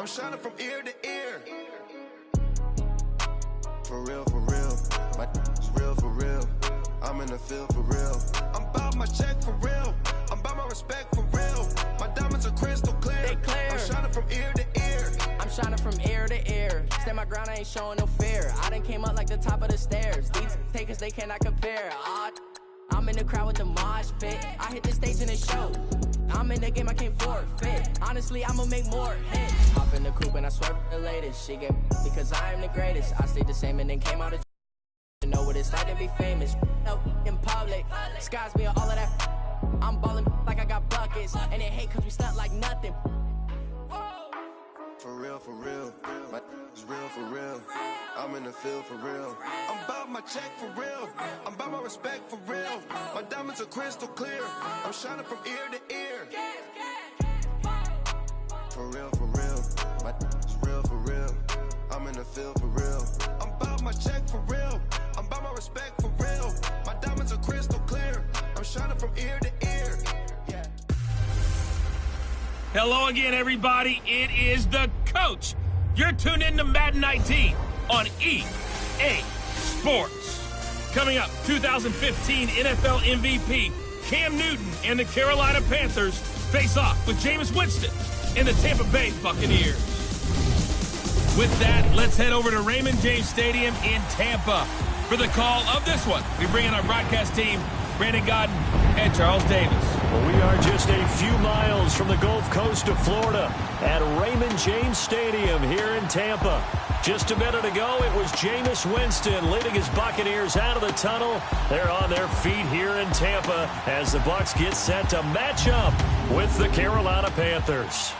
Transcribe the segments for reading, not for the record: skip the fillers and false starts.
I'm shining from ear to ear. For real, my is real for real. I'm in the field for real. I'm about my check for real. I'm about my respect for real. My diamonds are crystal clear. They clear. I'm shining from ear to ear. I'm shining from ear to ear. Stand my ground, I ain't showing no fear. I done came up like the top of the stairs. These takers, they cannot compare. I'm in the crowd with the mosh pit. I hit the stage and it show. I'm in the game, I can't forfeit. Honestly, I'ma make more hits. Hop in the coupe and I swerve the latest. She get because I am the greatest. I stayed the same and then came out of know what it's like to be famous. No in public. Skies be all of that. I'm ballin' like I got buckets. And they hate cause we stunt like nothing. For real, my is real for real. I'm in the field for real. I'm about my check for real. I'm about my respect for real. My diamonds are crystal clear. I'm shining from ear to ear. For real, my is real for real. I'm in the field for real. I'm about my check for real. I'm about my respect for real. My diamonds are crystal clear. I'm shining from ear to ear. Yeah. Hello again, everybody. It is the coach. You're tuned in to Madden 19 on EA Sports. Coming up, 2015 NFL MVP Cam Newton and the Carolina Panthers face off with Jameis Winston and the Tampa Bay Buccaneers. With that, let's head over to Raymond James Stadium in Tampa for the call of this one. We bring in our broadcast team, Brandon Godden and Charles Davis. Well, we are just a few miles from the Gulf Coast of Florida at Raymond James Stadium here in Tampa. Just a minute ago, it was Jameis Winston leading his Buccaneers out of the tunnel. They're on their feet here in Tampa as the Bucs get set to match up with the Carolina Panthers.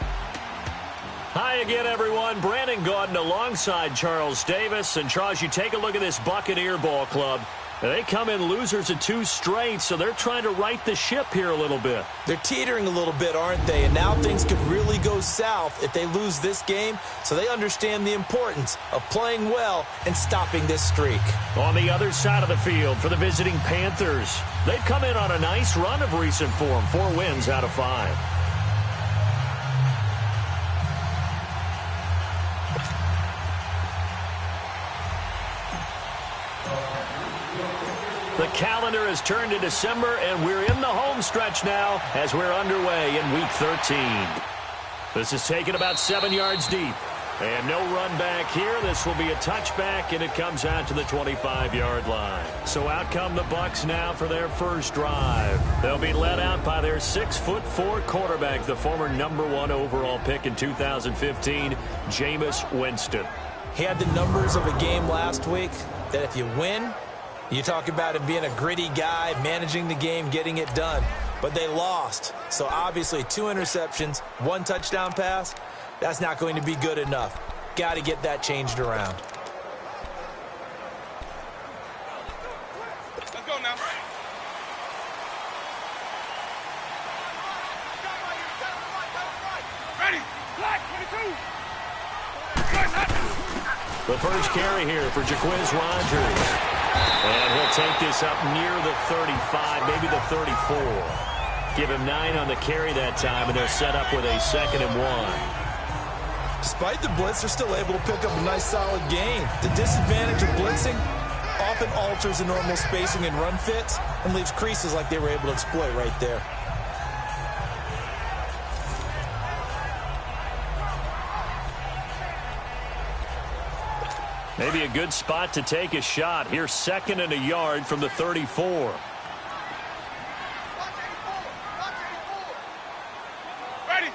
Hi again, everyone. Brandon Gaudin alongside Charles Davis. And Charles, you take a look at this Buccaneer ball club. They come in losers of 2 straight, so they're trying to right the ship here a little bit. They're teetering a little bit, aren't they? And now things could really go south if they lose this game, so they understand the importance of playing well and stopping this streak. On the other side of the field for the visiting Panthers, they've come in on a nice run of recent form, 4 wins out of 5. The calendar has turned to December, and we're in the home stretch now as we're underway in Week 13. This is taken about 7 yards deep. And no run back here. This will be a touchback, and it comes out to the 25-yard line. So out come the Bucs now for their first drive. They'll be led out by their 6'4" quarterback, the former #1 overall pick in 2015, Jameis Winston. He had the numbers of a game last week that if you win, you talk about him being a gritty guy, managing the game, getting it done. But they lost. So obviously 2 interceptions, 1 touchdown pass. That's not going to be good enough. Got to get that changed around. Let's go now. Ready. Black 22. The first carry here for Jaquiz Rodgers. And he'll take this up near the 35, maybe the 34. Give him 9 on the carry that time, and they're set up with a 2nd and 1. Despite the blitz, they're still able to pick up a nice, solid gain. The disadvantage of blitzing often alters the normal spacing and run fits and leaves creases like they were able to exploit right there. Maybe a good spot to take a shot. Here's 2nd and a yard from the 34. Ready.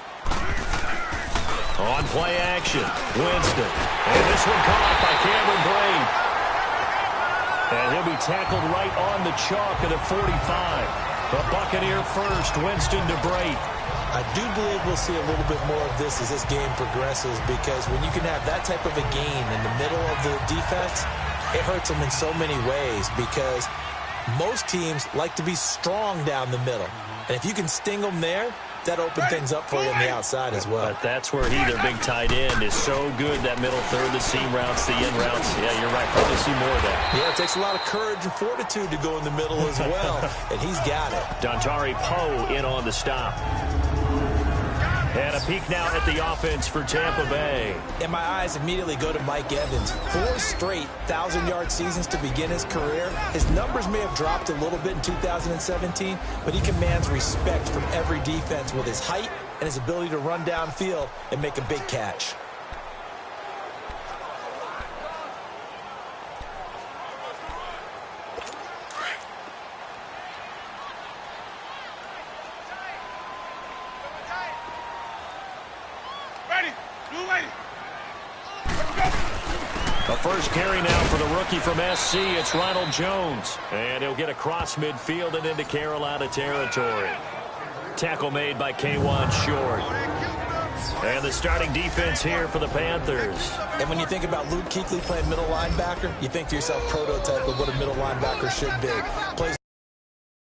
On play action, Winston. And this one caught by Cameron Brate. And he'll be tackled right on the chalk of the 45. The Buccaneer first, Winston to Brate. I do believe we'll see a little bit more of this as this game progresses, because when you can have that type of a gain in the middle of the defense, it hurts them in so many ways, because most teams like to be strong down the middle. And if you can sting them there, that opens things up for you on the outside as well. But that's where their big tight end, is so good, that middle third, the seam routes, the in routes. Yeah, you're right. Probably see more of that. Yeah, it takes a lot of courage and fortitude to go in the middle as well, and he's got it. Dontari Poe in on the stop. And a peek now at the offense for Tampa Bay. And my eyes immediately go to Mike Evans. 4 straight 1,000-yard seasons to begin his career. His numbers may have dropped a little bit in 2017, but he commands respect from every defense with his height and his ability to run downfield and make a big catch. The first carry now for the rookie from SC. It's Ronald Jones. And he'll get across midfield and into Carolina territory. Tackle made by K'Wan Short. And the starting defense here for the Panthers. And when you think about Luke Kuechly playing middle linebacker, you think to yourself, prototype of what a middle linebacker should be. Plays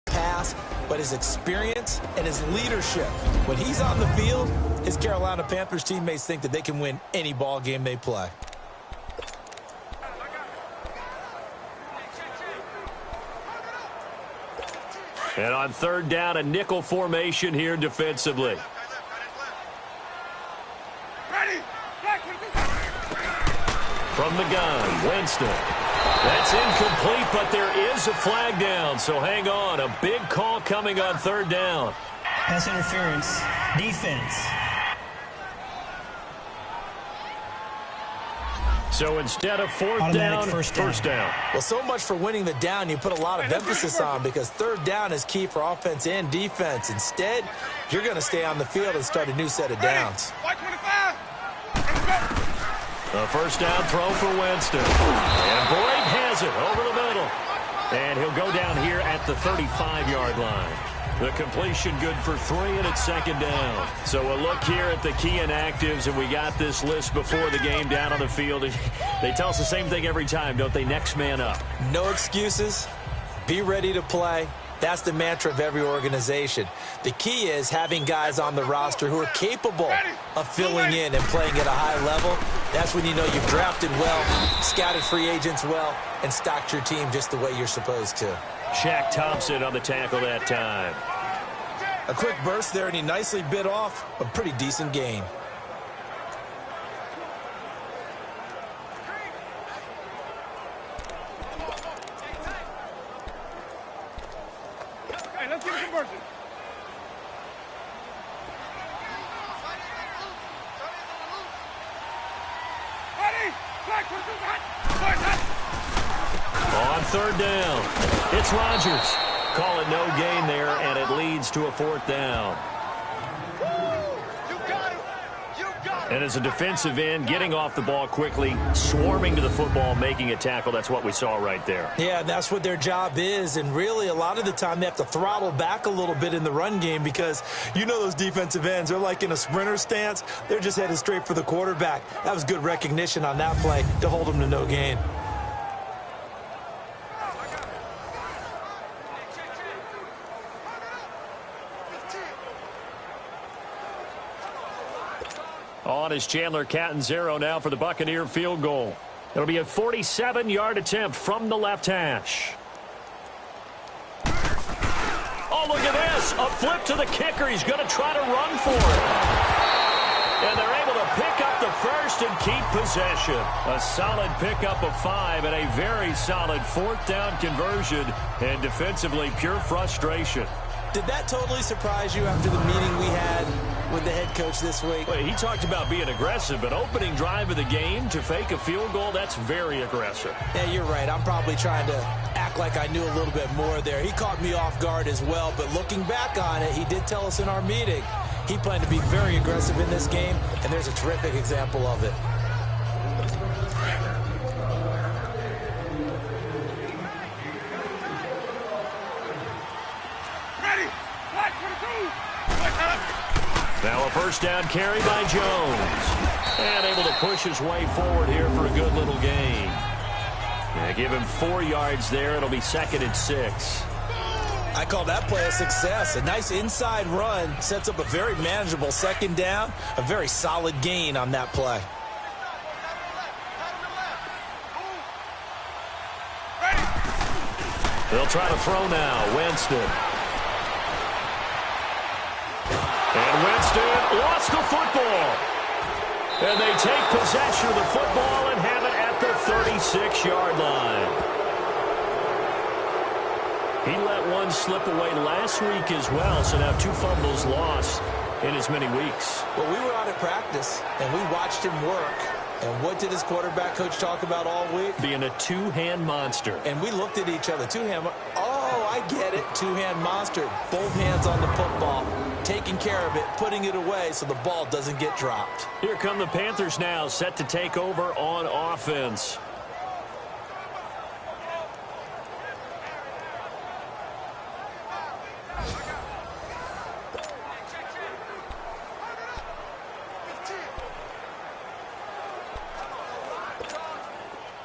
pass, but his experience and his leadership. When he's on the field, his Carolina Panthers teammates think that they can win any ball game they play. And on third down, a nickel formation here defensively. From the gun, Winston. That's incomplete, but there is a flag down, so hang on. A big call coming on third down. Pass interference, defense. So instead of fourth down, first down. Well, so much for winning the down you put a lot of emphasis on, because third down is key for offense and defense. Instead, you're going to stay on the field and start a new set of downs. A first down throw for Winston. And Boyd has it over the middle. And he'll go down here at the 35-yard line. The completion good for 3, and it's second down. So a look here at the key inactives, and we got this list before the game down on the field. They tell us the same thing every time, don't they? Next man up. No excuses. Be ready to play. That's the mantra of every organization. The key is having guys on the roster who are capable of filling in and playing at a high level. That's when you know you've drafted well, scouted free agents well, and stocked your team just the way you're supposed to. Shaq Thompson on the tackle that time. A quick burst there, and he nicely bit off a pretty decent gain. Hey, let's get a conversion. On third down, it's Rodgers. Call it no gain there, and it leads to a fourth down. And as a defensive end, getting off the ball quickly, swarming to the football, making a tackle, that's what we saw right there. Yeah, that's what their job is, and really a lot of the time they have to throttle back a little bit in the run game, because you know those defensive ends, they're like in a sprinter stance. They're just headed straight for the quarterback. That was good recognition on that play to hold them to no gain. On is Chandler Catanzaro now for the Buccaneer field goal. It'll be a 47-yard attempt from the left hash. Oh, look at this. A flip to the kicker. He's going to try to run for it. And they're able to pick up the first and keep possession. A solid pickup of 5 and a very solid fourth down conversion. And defensively, pure frustration. Did that totally surprise you after the meeting we had with the head coach this week? Well, he talked about being aggressive, but opening drive of the game to fake a field goal, that's very aggressive. Yeah, you're right. I'm probably trying to act like I knew a little bit more there. He caught me off guard as well, but looking back on it, he did tell us in our meeting he planned to be very aggressive in this game, and there's a terrific example of it. Now a first down carry by Jones. And able to push his way forward here for a good little gain. Yeah, give him 4 yards there. It'll be second and 6. I call that play a success. A nice inside run sets up a very manageable second down. A very solid gain on that play. They'll try to throw now. Winston. And Winston lost the football. And they take possession of the football and have it at the 36-yard line. He let one slip away last week as well, so now 2 fumbles lost in as many weeks. Well, we were out at practice, and we watched him work. And what did his quarterback coach talk about all week? Being a two-hand monster. And we looked at each other. Oh, I get it. Two-hand monster. Both hands on the football, taking care of it, putting it away so the ball doesn't get dropped. Here come the Panthers now, set to take over on offense.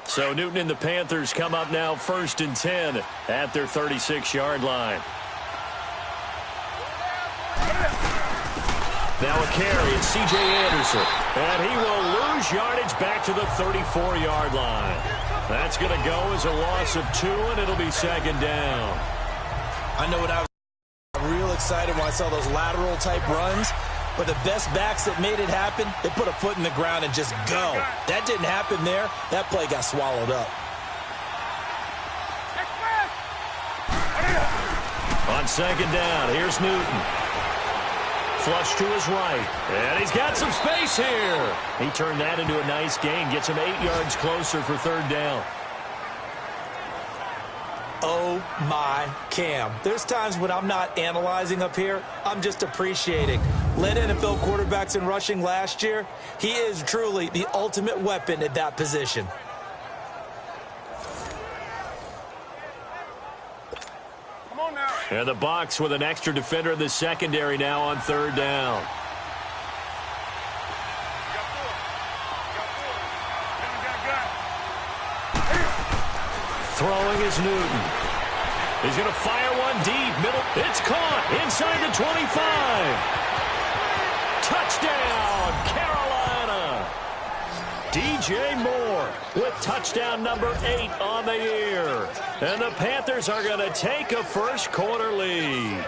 So Newton and the Panthers come up now 1st and 10 at their 36-yard line. Now a carry, it's C.J. Anderson. And he will lose yardage back to the 34-yard line. That's going to go as a loss of 2, and it'll be 2nd down. I know what I was real excited when I saw those lateral-type runs. But the best backs that made it happen, they put a foot in the ground and just go. That didn't happen there. That play got swallowed up. On 2nd down, here's Newton. Flush to his right. And he's got some space here. He turned that into a nice gain. Gets him 8 yards closer for 3rd down. Oh, my Cam. There's times when I'm not analyzing up here. I'm just appreciating. Led NFL quarterbacks in rushing last year. He is truly the ultimate weapon at that position. Come on now. And the Bucs with an extra defender in the secondary now on 3rd down. Throwing is Newton. He's going to fire one deep, middle. It's caught inside the 25. Touchdown, Carolina. DJ Moore with touchdown number 8 on the year. And the Panthers are going to take a first-quarter lead.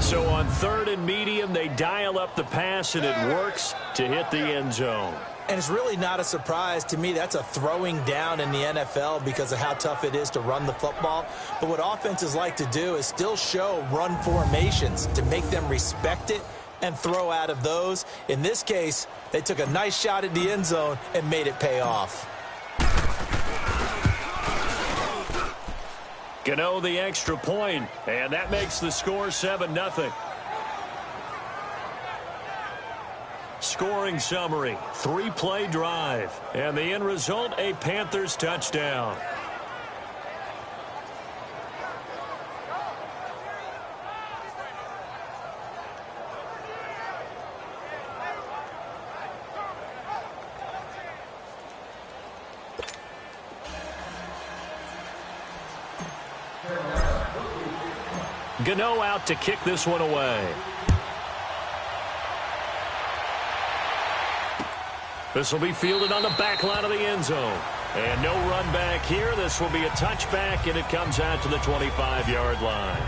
So on 3rd and medium, they dial up the pass, and it works to hit the end zone. And it's really not a surprise to me. That's a throwing down in the NFL because of how tough it is to run the football. But what offenses like to do is still show run formations to make them respect it and throw out of those. In this case, they took a nice shot at the end zone and made it pay off. Gano the extra point, and that makes the score 7-0. Scoring summary, 3-play drive, and the end result, a Panthers touchdown. Gano out to kick this one away. This will be fielded on the back line of the end zone. And no run back here. This will be a touchback, and it comes out to the 25-yard line.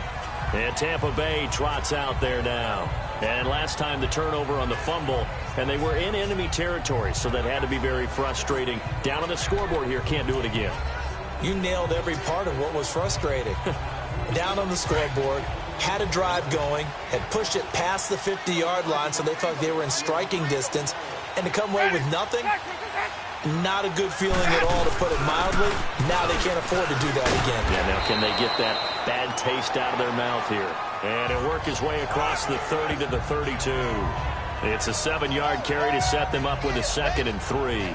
And Tampa Bay trots out there now. And last time the turnover on the fumble, and they were in enemy territory, so that had to be very frustrating. Down on the scoreboard here, can't do it again. You nailed every part of what was frustrating. Down on the scoreboard, had a drive going, had pushed it past the 50-yard line, so they thought they were in striking distance. And to come away with nothing, not a good feeling at all, to put it mildly. Now they can't afford to do that again. Yeah, now can they get that bad taste out of their mouth here? And he'll work his way across the 30 to the 32. It's a 7-yard carry to set them up with a 2nd and 3.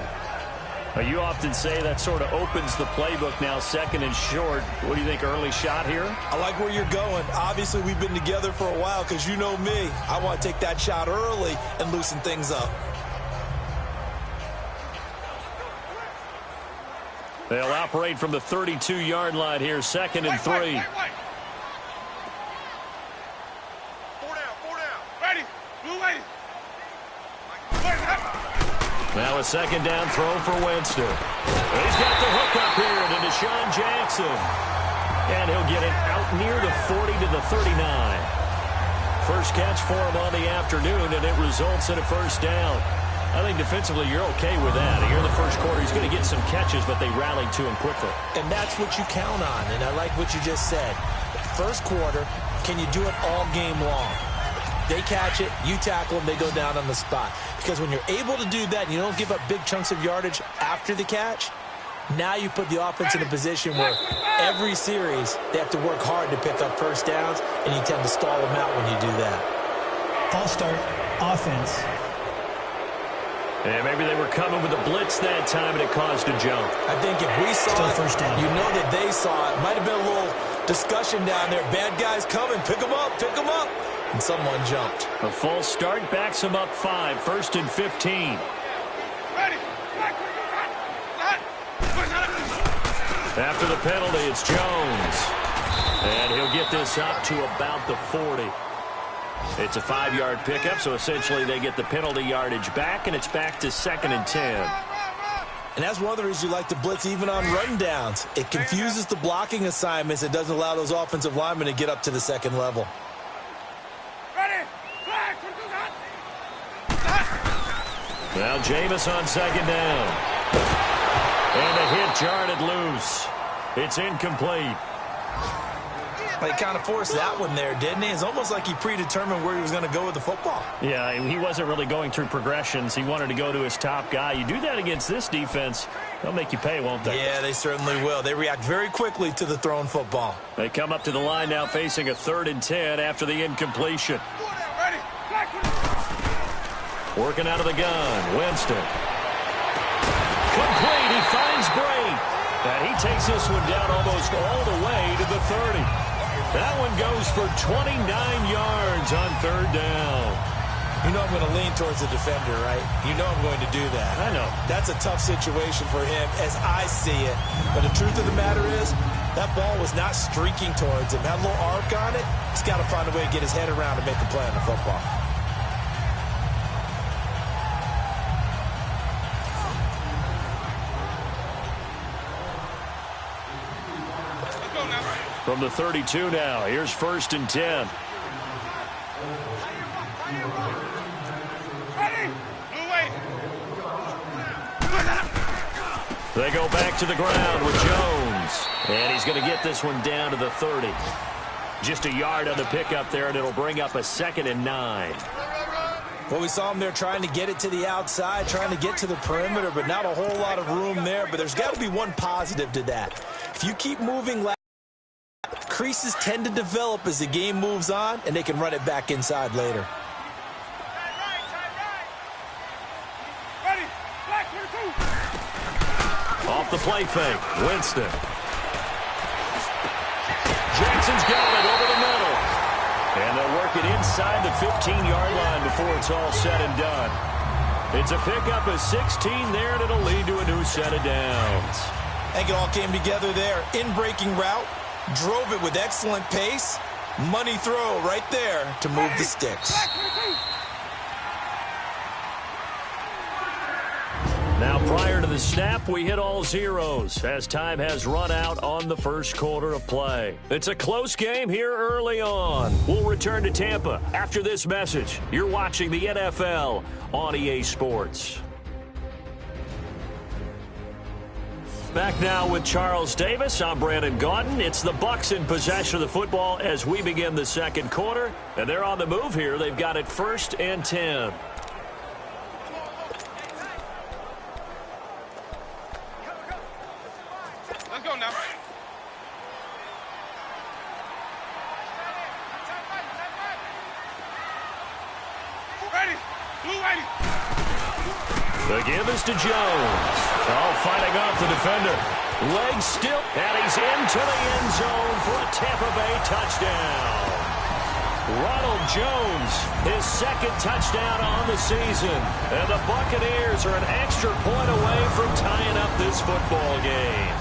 You often say that sort of opens the playbook now, 2nd and short. What do you think, early shot here? I like where you're going. Obviously, we've been together for a while because you know me. I want to take that shot early and loosen things up. They'll operate from the 32-yard line here, 2nd and 3. Wait. 4 down. Ready. Blue way. Now a 2nd down throw for Winston. He's got the hook up here to Deshaun Jackson. And he'll get it out near the 40 to the 39. First catch for him on the afternoon, and it results in a first down. I think defensively you're okay with that. Here in the first quarter, he's going to get some catches, but they rallied to him quickly. And that's what you count on, and I like what you just said. First quarter, can you do it all game long? They catch it, you tackle them, they go down on the spot. Because when you're able to do that and you don't give up big chunks of yardage after the catch, now you put the offense in a position where every series they have to work hard to pick up first downs, and you tend to stall them out when you do that. False start, offense. And maybe they were coming with a blitz that time, and it caused a jump. I think if we saw Still it, first down. you know that they saw it. Might have been a little discussion down there. Bad guys coming. Pick them up. Pick them up. And someone jumped. A false start backs him up 5, 1st and 15. Ready. After the penalty, it's Jones. And he'll get this up to about the 40. It's a 5-yard pickup, so essentially they get the penalty yardage back, and it's back to 2nd and 10. And that's one of the reasons you like to blitz even on rundowns. It confuses the blocking assignments. It doesn't allow those offensive linemen to get up to the second level. Ready. Now Jameis on 2nd down. And a hit jarred loose. It's incomplete. He kind of forced that one there, didn't he? It's almost like he predetermined where he was going to go with the football. Yeah, he wasn't really going through progressions. He wanted to go to his top guy. You do that against this defense, they'll make you pay, won't they? Yeah, they certainly will. They react very quickly to the thrown football. They come up to the line now facing a 3rd and 10 after the incompletion. Ready. Working out of the gun, Winston. Complete, he finds Bray. And he takes this one down almost all the way to the 30. That one goes for 29 yards on 3rd down. You know I'm going to lean towards the defender, right? You know I'm going to do that. I know. That's a tough situation for him as I see it. But the truth of the matter is, that ball was not streaking towards him. Had a little arc on it. He's got to find a way to get his head around and make a play on the football. From the 32 now, here's 1st and 10. They go back to the ground with Jones. And he's going to get this one down to the 30. Just a yard on the pickup there, and it'll bring up a 2nd and 9. Well, we saw him there trying to get it to the outside, trying to get to the perimeter, but not a whole lot of room there. But there's got to be one positive to that. If you keep moving left, creases tend to develop as the game moves on, and they can run it back inside later. Off the play fake, Winston. Jackson's got it over the middle. And they'll work it inside the 15-yard line before it's all said and done. It's a pickup of 16 there, and it'll lead to a new set of downs. I think it all came together there. In-breaking route. Drove it with excellent pace. Money throw right there to move the sticks. Now, prior to the snap, we hit all zeros as time has run out on the first quarter of play. It's a close game here early on. We'll return to Tampa after this message. You're watching the NFL on EA Sports. Back now with Charles Davis. I'm Brandon Gaudin. It's the Bucs in possession of the football as we begin the second quarter. And they're on the move here. They've got it 1st and 10. Let's go now. Ready. Blue ready. The give is to Jones. Oh, fighting off the defender. Legs still, and he's into the end zone for a Tampa Bay touchdown. Ronald Jones, his 2nd touchdown on the season. And the Buccaneers are an extra point away from tying up this football game.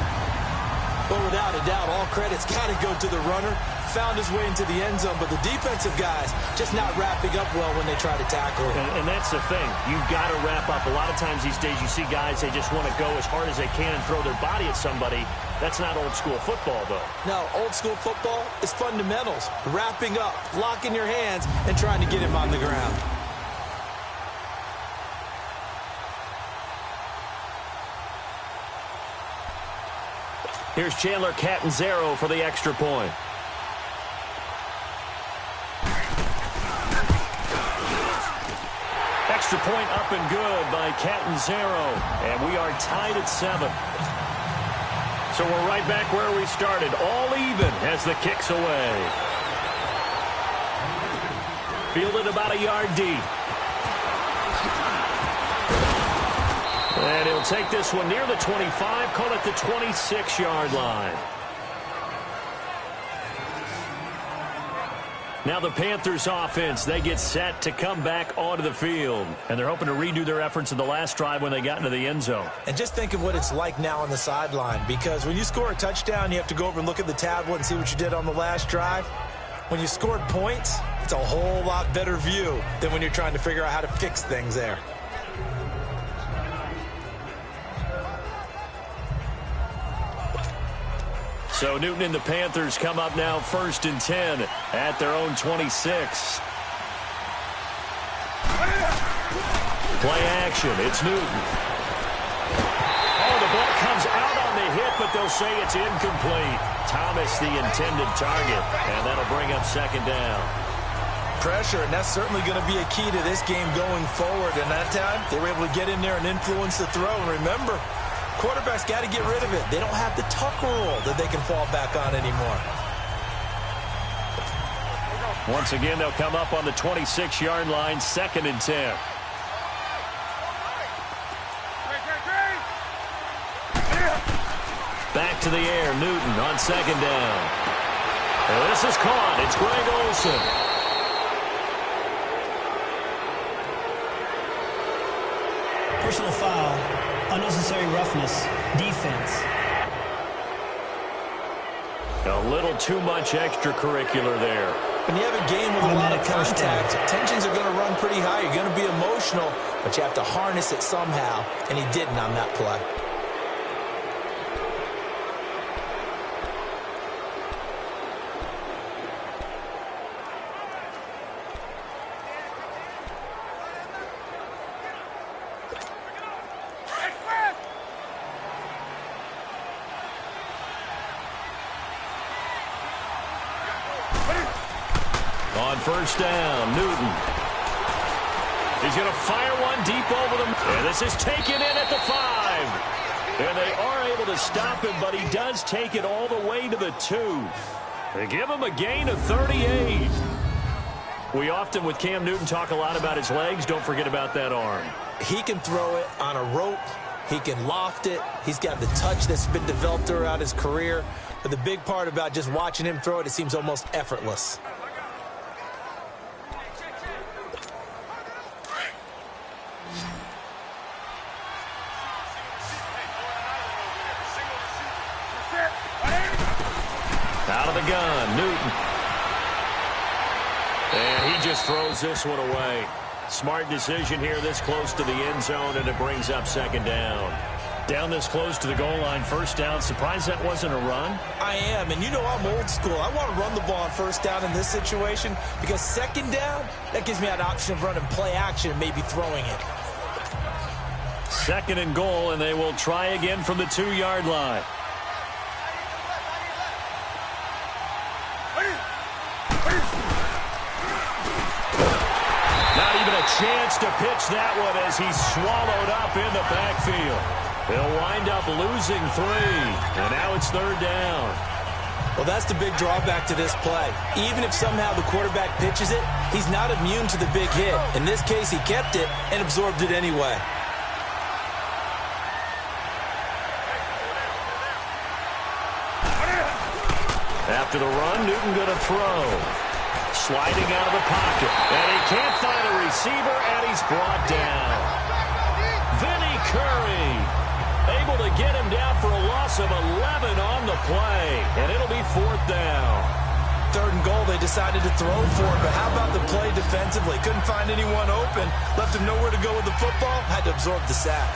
Well, without a doubt, all credit's got to go to the runner. Found his way into the end zone, but the defensive guys just not wrapping up well when they try to tackle him. And that's the thing. You've got to wrap up. A lot of times these days you see guys, they just want to go as hard as they can and throw their body at somebody. That's not old school football, though. No, old school football is fundamentals. Wrapping up, locking your hands, and trying to get him on the ground. Here's Chandler Catanzaro for the extra point. Extra point up and good by Catanzaro. And we are tied at 7. So we're right back where we started. All even as the kick's away. Fielded about a yard deep. And he'll take this one near the 25, call it the 26-yard line. Now the Panthers offense, they get set to come back onto the field. And they're hoping to redo their efforts in the last drive when they got into the end zone. And just think of what it's like now on the sideline, because when you score a touchdown, you have to go over and look at the tablet and see what you did on the last drive. When you scored points, it's a whole lot better view than when you're trying to figure out how to fix things there. So Newton and the Panthers come up now 1st and 10 at their own 26. Play action. It's Newton. Oh, the ball comes out on the hit, but they'll say it's incomplete. Thomas the intended target, and that'll bring up 2nd down. Pressure, and that's certainly going to be a key to this game going forward. And that time, they were able to get in there and influence the throw. And remember, quarterback's got to get rid of it. They don't have the tuck rule that they can fall back on anymore. Once again, they'll come up on the 26-yard line, 2nd and 10. Back to the air, Newton on 2nd down. And this is caught. It's Greg Olsen. Personal foul. Unnecessary roughness. Defense. A little too much extracurricular there. When you have a game with a lot of contact, tensions are going to run pretty high. You're going to be emotional, but you have to harness it somehow, and he didn't on that play. On 1st down, Newton. He's going to fire one deep over them. And this is taken in at the 5. And they are able to stop him, but he does take it all the way to the 2. They give him a gain of 38. We often, with Cam Newton, talk a lot about his legs. Don't forget about that arm. He can throw it on a rope. He can loft it. He's got the touch that's been developed throughout his career. But the big part about just watching him throw it, it seems almost effortless. Out of the gun, Newton. And he just throws this one away. Smart decision here this close to the end zone, and it brings up 2nd down. Down this close to the goal line, 1st down. Surprised that wasn't a run? I am, and you know I'm old school. I want to run the ball on 1st down in this situation because 2nd down, that gives me an option of running play action and maybe throwing it. 2nd and goal, and they will try again from the 2-yard line. Not even a chance to pitch that one as he's swallowed up in the backfield. They'll wind up losing 3, and now it's 3rd down. Well, that's the big drawback to this play. Even if somehow the quarterback pitches it, he's not immune to the big hit. In this case, he kept it and absorbed it anyway. After the run, Newton going to throw. Sliding out of the pocket. And he can't find a receiver, and he's brought down. Vinny Curry able to get him down for a loss of 11 on the play. And it'll be 4th down. 3rd and goal, they decided to throw for it, but how about the play defensively? Couldn't find anyone open, left him nowhere to go with the football, had to absorb the sack.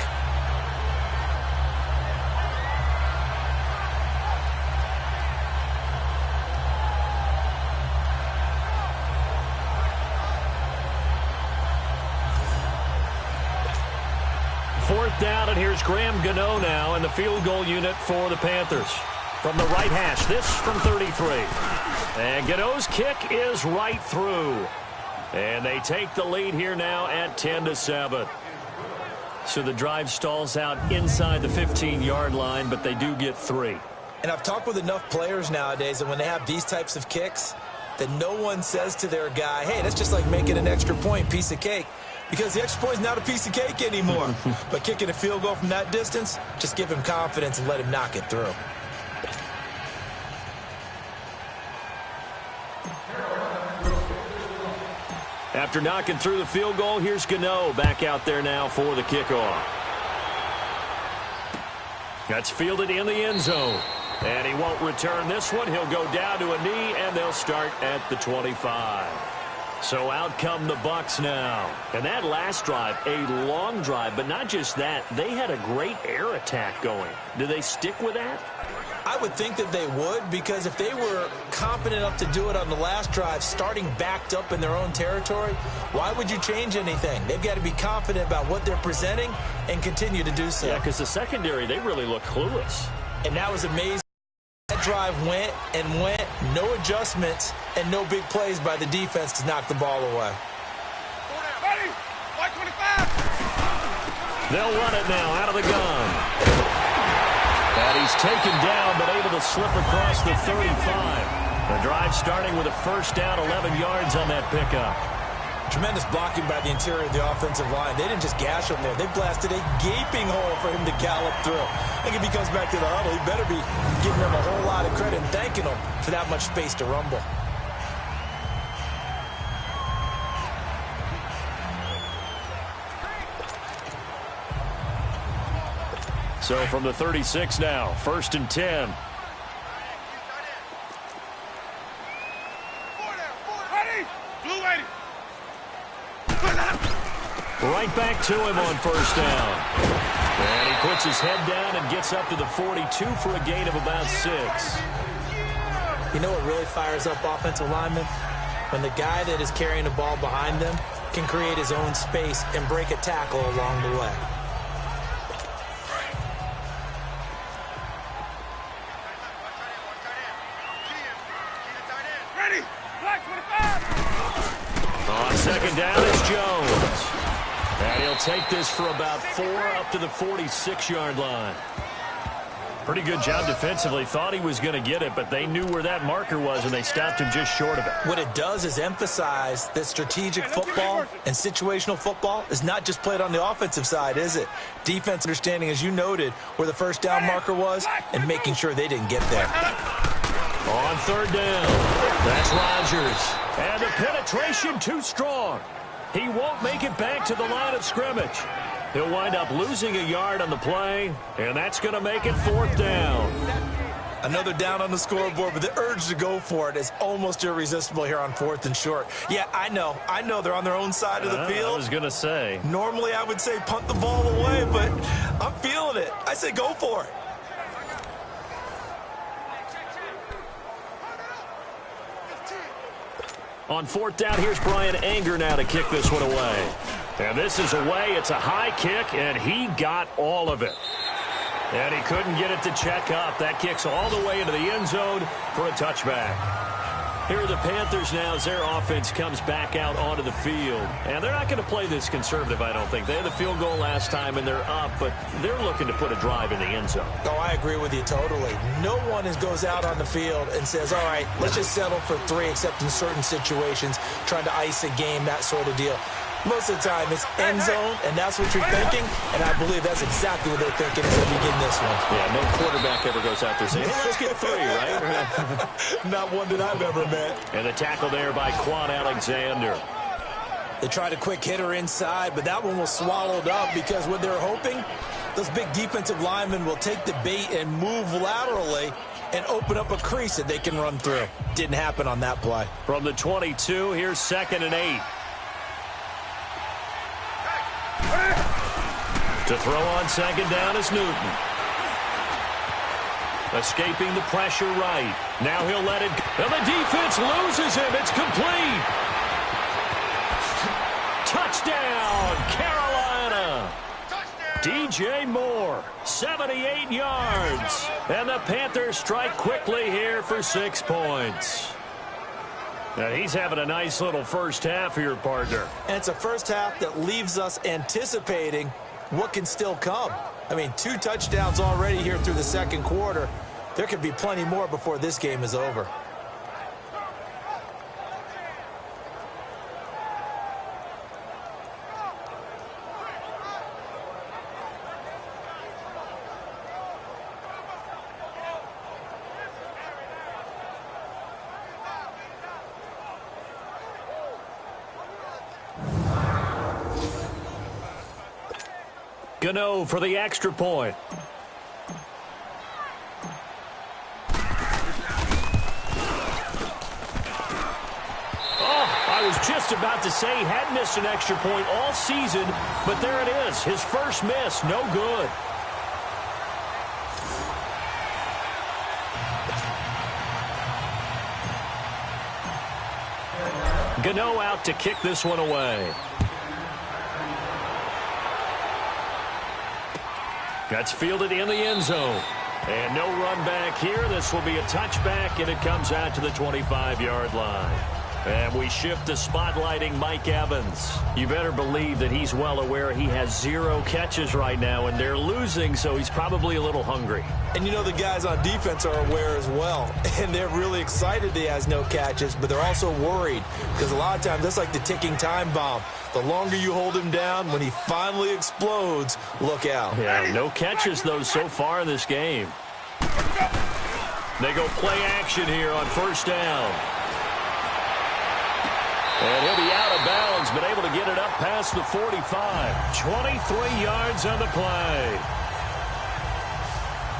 Fourth down, and here's Graham Gano now in the field goal unit for the Panthers. From the right hash, this from 33. And Gano's kick is right through. And they take the lead here now at 10-7. So the drive stalls out inside the 15-yard line, but they do get 3. And I've talked with enough players nowadays that when they have these types of kicks, that no one says to their guy, hey, that's just like making an extra point, piece of cake. Because the extra point is not a piece of cake anymore. But kicking a field goal from that distance, just give him confidence and let him knock it through. After knocking through the field goal, here's Gano back out there now for the kickoff. That's fielded in the end zone. And he won't return this one. He'll go down to a knee, and they'll start at the 25. So out come the Bucs now. And that last drive, a long drive, but not just that. They had a great air attack going. Do they stick with that? I would think that they would, because if they were competent enough to do it on the last drive, starting backed up in their own territory, why would you change anything? They've got to be confident about what they're presenting and continue to do so. Yeah, because the secondary, they really look clueless. And that was amazing. That drive went and went, no adjustments, and no big plays by the defense to knock the ball away. Ready? White 25. They'll run it now out of the gun. And he's taken down, but able to slip across the 35. The drive starting with a first down, 11 yards on that pickup. Tremendous blocking by the interior of the offensive line. They didn't just gash him there. They blasted a gaping hole for him to gallop through. I think if he comes back to the huddle, he better be giving them a whole lot of credit and thanking them for that much space to rumble. So from the 36 now, 1st and 10. Right back to him on first down. And he puts his head down and gets up to the 42 for a gain of about 6. You know what really fires up offensive linemen? When the guy that is carrying the ball behind them can create his own space and break a tackle along the way. Ready? Black 25. On second down is Jones. And he'll take this for about 4 up to the 46-yard line. Pretty good job defensively. Thought he was going to get it, but they knew where that marker was, and they stopped him just short of it. What it does is emphasize that strategic football and situational football is not just played on the offensive side, is it? Defense understanding, as you noted, where the first down marker was and making sure they didn't get there. On third down, that's Rodgers. And the penetration too strong. He won't make it back to the line of scrimmage. He'll wind up losing a yard on the play, and that's going to make it 4th down. Another down on the scoreboard, but the urge to go for it is almost irresistible here on 4th and short. Yeah, I know they're on their own side of the field. I was going to say. Normally I would say punt the ball away, but I'm feeling it. I say go for it. On 4th down, here's Brian Anger now to kick this one away. And this is away. It's a high kick, and he got all of it. And he couldn't get it to check up. That kicks all the way into the end zone for a touchback. Here are the Panthers now as their offense comes back out onto the field. And they're not going to play this conservative, I don't think. They had the field goal last time, and they're up, but they're looking to put a drive in the end zone. Oh, I agree with you totally. No one goes out on the field and says, all right, let's just settle for 3, except in certain situations, trying to ice a game, that sort of deal. Most of the time, it's end zone, and that's what you're thinking, and I believe that's exactly what they're thinking as they begin this one. Yeah, no quarterback ever goes out there saying, hey, let's get 3, right? Not one that I've ever met. And the tackle there by Quan Alexander. They tried a quick hitter inside, but that one was swallowed up because what they're hoping Those big defensive linemen will take the bait and move laterally and open up a crease that they can run through. Didn't happen on that play. From the 22, here's 2nd and 8. To throw on 2nd down is Newton. Escaping the pressure right. Now he'll let it go. And the defense loses him. It's complete. Touchdown, Carolina. DJ Moore, 78 yards. And the Panthers strike quickly here for 6 points. Now he's having a nice little first half here, partner. And it's a first half that leaves us anticipating what can still come. I mean, 2 touchdowns already here through the second quarter. There could be plenty more before this game is over. Gano for the extra point. I was just about to say he had missed an extra point all season, but there it is. His first miss, no good. Gano out to kick this one away. That's fielded in the end zone. And no run back here. This will be a touchback, and it comes out to the 25-yard line. And we shift to spotlighting Mike Evans. You better believe that he's well aware he has 0 catches right now, and they're losing, so he's probably a little hungry. And you know the guys on defense are aware as well. And they're really excited he has no catches, but they're also worried. Because a lot of times that's like the ticking time bomb. The longer you hold him down, when he finally explodes, look out. Yeah, no catches, though, so far in this game. They go play action here on first down. And he'll be out of bounds, but able to get it up past the 45. 23 yards on the play.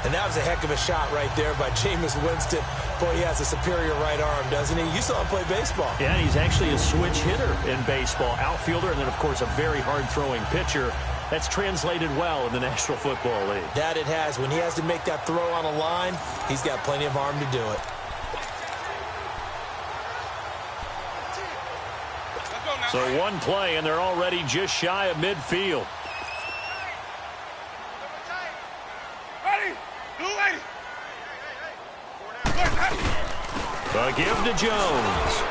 And that was a heck of a shot right there by Jameis Winston. Boy, he has a superior right arm, doesn't he? You saw him play baseball. Yeah, he's actually a switch hitter in baseball. Outfielder, and then, of course, a very hard-throwing pitcher. That's translated well in the National Football League. That it has. When he has to make that throw on a line, he's got plenty of arm to do it. So one play, and they're already just shy of midfield. A give to Jones.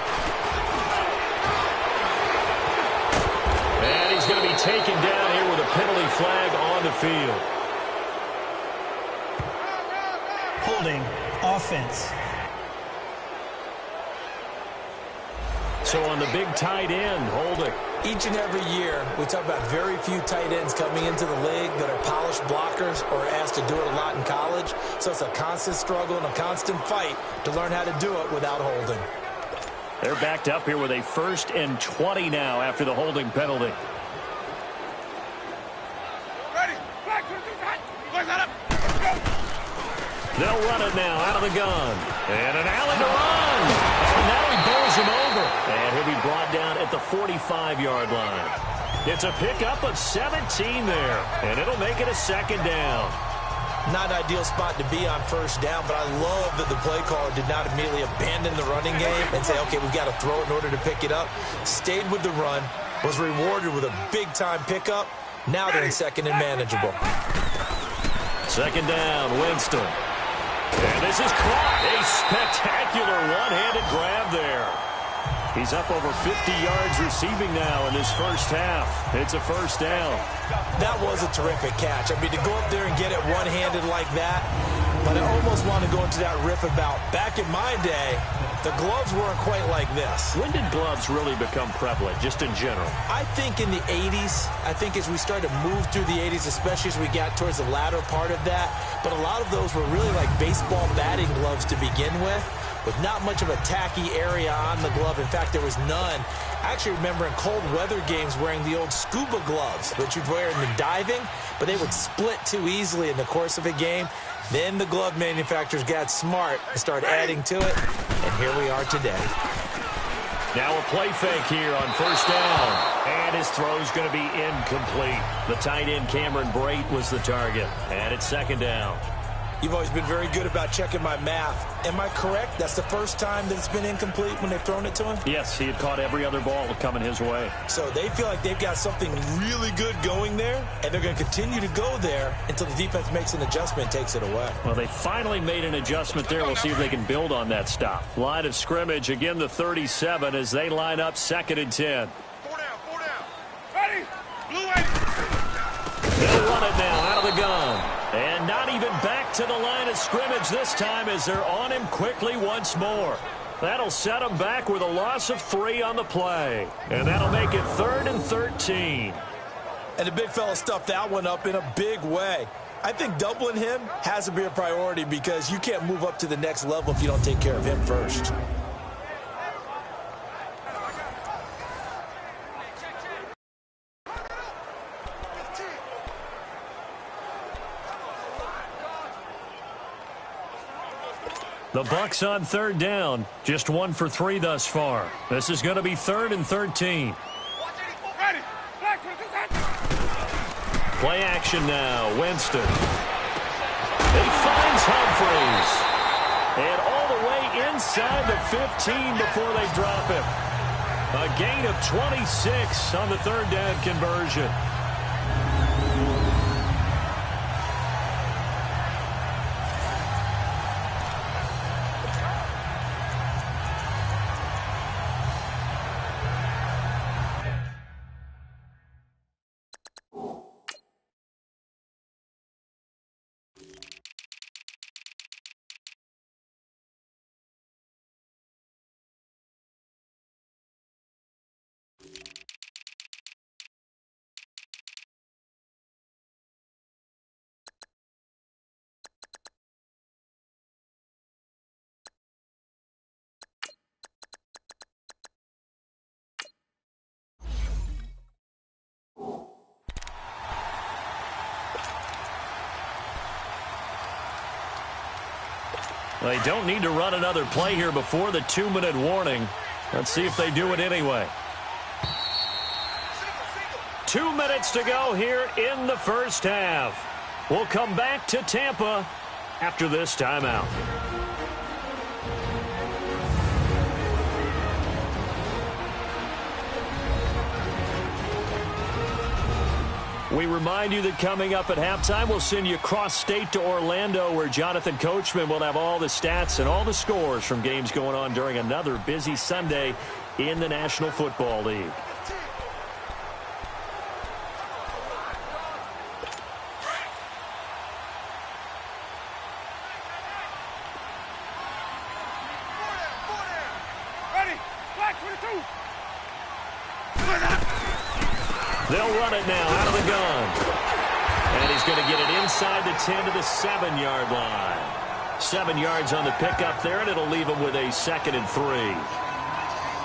And he's going to be taken down here with a penalty flag on the field. Holding, offense. So on the big tight end, holding. Each and every year, we talk about very few tight ends coming into the league that are polished blockers or asked to do it a lot in college. So it's a constant struggle and a constant fight to learn how to do it without holding. They're backed up here with a 1st and 20 now after the holding penalty. They'll run it now out of the gun. And an alley to run. And now he bowls him over. And he'll be brought down at the 45-yard line. It's a pickup of 17 there. And it'll make it a 2nd down. Not an ideal spot to be on first down, but I love that the play caller did not immediately abandon the running game and say, okay, we've got to throw it in order to pick it up. Stayed with the run, was rewarded with a big-time pickup. Now they're in 2nd and manageable. 2nd down, Winston. And this is caught. A spectacular one-handed grab there. He's up over 50 yards receiving now in this first half. It's a 1st down. That was a terrific catch. I mean, to go up there and get it one-handed like that, but I almost want to go into that riff about back in my day, the gloves weren't quite like this. When did gloves really become prevalent, just in general? I think in the 80s. I think as we started to move through the 80s, especially as we got towards the latter part of that. But a lot of those were really like baseball batting gloves to begin with. with not much of a tacky area on the glove. In fact, there was none. I actually remember in cold weather games wearing the old scuba gloves, which you'd wear in the diving, but they would split too easily in the course of a game. Then the glove manufacturers got smart and started adding to it, and here we are today. Now a play fake here on first down. And his throw's going to be incomplete. The tight end Cameron Brate was the target. And it's second down. You've always been very good about checking my math. Am I correct? That's the first time that it's been incomplete when they've thrown it to him? Yes, he had caught every other ball coming his way. So they feel like they've got something really good going there, and they're going to continue to go there until the defense makes an adjustment and takes it away. Well, they finally made an adjustment there. We'll see if they can build on that stop. Line of scrimmage, again the 37 as they line up 2nd and 10. 4 down, 4 down. Ready? Blue 8. They'll run it now out of the gun. And not even back to the line of scrimmage this time as they're on him quickly once more. That'll set him back with a loss of 3 on the play. And that'll make it 3rd and 13. And the big fella stuffed that one up in a big way. I think doubling him has to be a priority because you can't move up to the next level if you don't take care of him first. The Bucs on 3rd down. Just 1 for 3 thus far. This is going to be 3rd and 13. Ready? Play action now. Winston. He finds Humphreys. And all the way inside the 15 before they drop him. A gain of 26 on the 3rd down conversion. They don't need to run another play here before the 2-minute warning. Let's see if they do it anyway. 2 minutes to go here in the first half. We'll come back to Tampa after this timeout. We remind you that coming up at halftime, we'll send you cross-state to Orlando, where Jonathan Coachman will have all the stats and all the scores from games going on during another busy Sunday in the National Football League. Ready? Black 22. They'll run it now out of the gun. And he's going to get it inside the 10 to the 7-yard line. 7 yards on the pickup there, and it'll leave him with a 2nd and 3.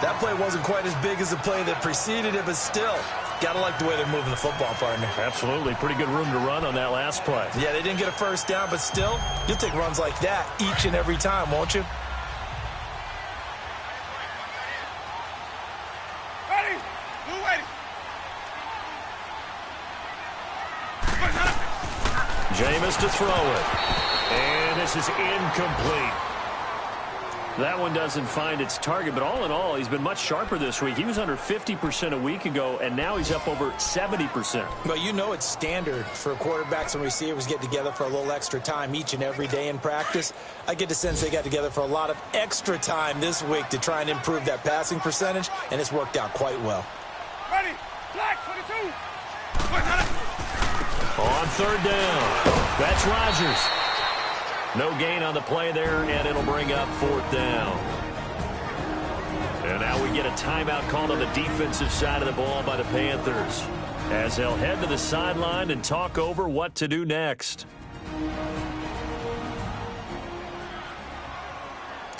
That play wasn't quite as big as the play that preceded it, but still, got to like the way they're moving the football, partner. Absolutely. Pretty good room to run on that last play. Yeah, they didn't get a first down, but still, you'll take runs like that each and every time, won't you? Ready? Blue 80. Jameis to throw it. And this is incomplete. That one doesn't find its target, but all in all, he's been much sharper this week. He was under 50% a week ago, and now he's up over 70%. Well, you know it's standard for quarterbacks and receivers get together for a little extra time each and every day in practice. I get the sense they got together for a lot of extra time this week to try and improve that passing percentage, and it's worked out quite well. Ready? Black 22. On 3rd down, that's Rodgers. No gain on the play there, and it'll bring up 4th down. And now we get a timeout called on the defensive side of the ball by the Panthers, as they'll head to the sideline and talk over what to do next.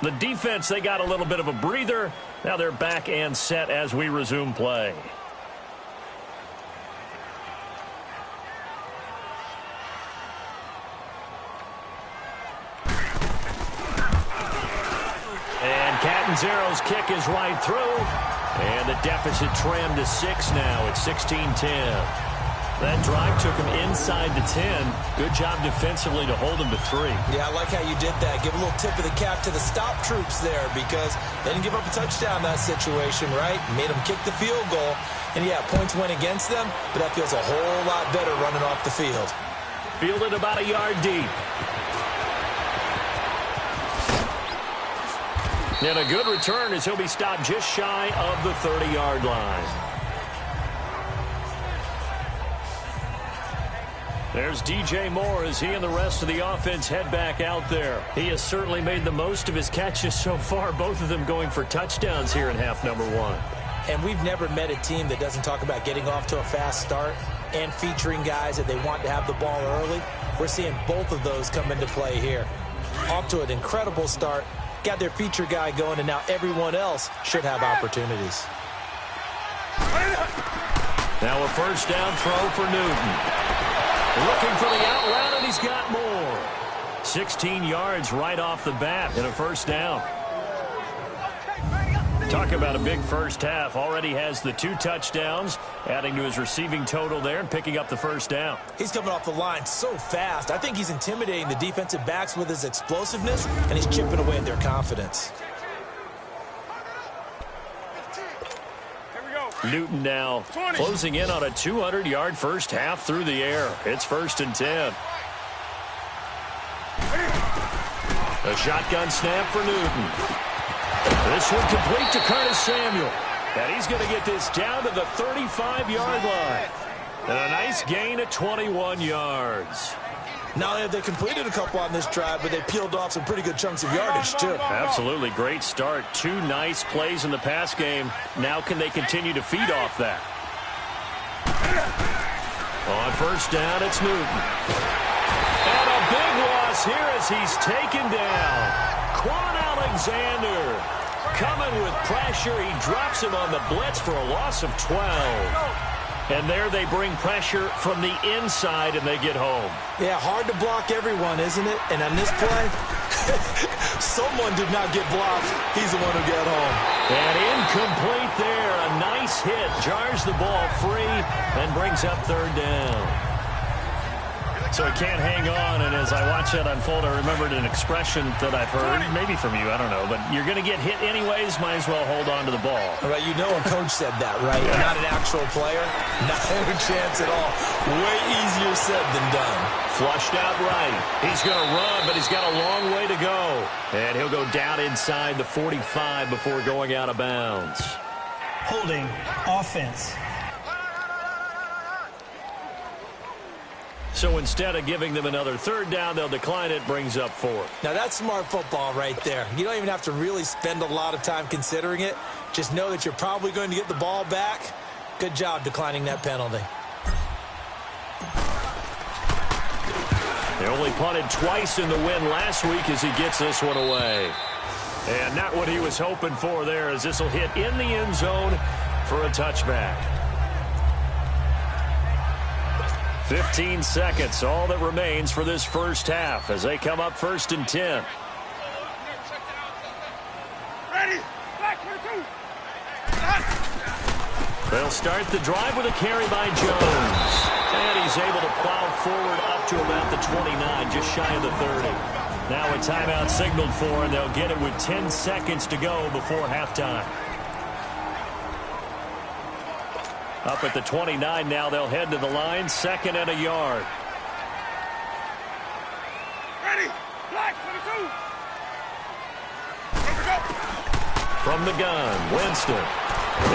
The defense, they got a little bit of a breather. Now they're back and set as we resume play. And Catanzaro's kick is right through. And the deficit trimmed to 6 now. It's 16-10. That drive took him inside the 10. Good job defensively to hold him to 3. Yeah, I like how you did that. Give a little tip of the cap to the stop troops there because they didn't give up a touchdown in that situation, right? Made them kick the field goal. And, yeah, points went against them, but that feels a whole lot better running off the field. Fielded about a yard deep. And a good return as he'll be stopped just shy of the 30-yard line. There's DJ Moore as he and the rest of the offense head back out there. He has certainly made the most of his catches so far, both of them going for touchdowns here in half number 1. And we've never met a team that doesn't talk about getting off to a fast start and featuring guys that they want to have the ball early. We're seeing both of those come into play here. Off to an incredible start, got their feature guy going, and now everyone else should have opportunities. Now a first down throw for Newton. Looking for the out route, and he's got more. 16 yards right off the bat and a first down. Talk about a big first half. Already has the 2 touchdowns, adding to his receiving total there and picking up the first down. He's coming off the line so fast. I think he's intimidating the defensive backs with his explosiveness, and he's chipping away at their confidence. Newton now closing in on a 200-yard first half through the air. It's 1st and 10. A shotgun snap for Newton. This one complete to Curtis Samuel. And he's going to get this down to the 35-yard line. And a nice gain of 21 yards. Not only have they completed a couple on this drive, but they peeled off some pretty good chunks of yardage, too. Absolutely. Great start. 2 nice plays in the pass game. Now can they continue to feed off that? On first down, it's Newton. And a big loss here as he's taken down. Quan Alexander coming with pressure. He drops him on the blitz for a loss of 12. And there they bring pressure from the inside, and they get home. Yeah, hard to block everyone, isn't it? And on this play, someone did not get blocked. He's the one who got home. And incomplete there. A nice hit. Jars the ball free and brings up 3rd down. So he can't hang on, and as I watch that unfold, I remembered an expression that I've heard, maybe from you, I don't know, but you're going to get hit anyways, might as well hold on to the ball. Right, you know a coach said that, right? Yeah. Not an actual player, not a chance at all. Way easier said than done. Flushed out right. He's going to run, but he's got a long way to go. And he'll go down inside the 45 before going out of bounds. Holding offense. So instead of giving them another 3rd down, they'll decline it, brings up 4. Now that's smart football right there. You don't even have to really spend a lot of time considering it. Just know that you're probably going to get the ball back. Good job declining that penalty. They only punted twice in the win last week as he gets this one away. And not what he was hoping for there, as this will hit in the end zone for a touchback. 15 seconds, all that remains for this first half as they come up 1st and 10. Ready? They'll start the drive with a carry by Jones. And he's able to plow forward up to about the 29, just shy of the 30. Now a timeout signaled for, and they'll get it with 10 seconds to go before halftime. Up at the 29 now, they'll head to the line, 2nd and a yard. Ready? Black 22. From the gun, Winston.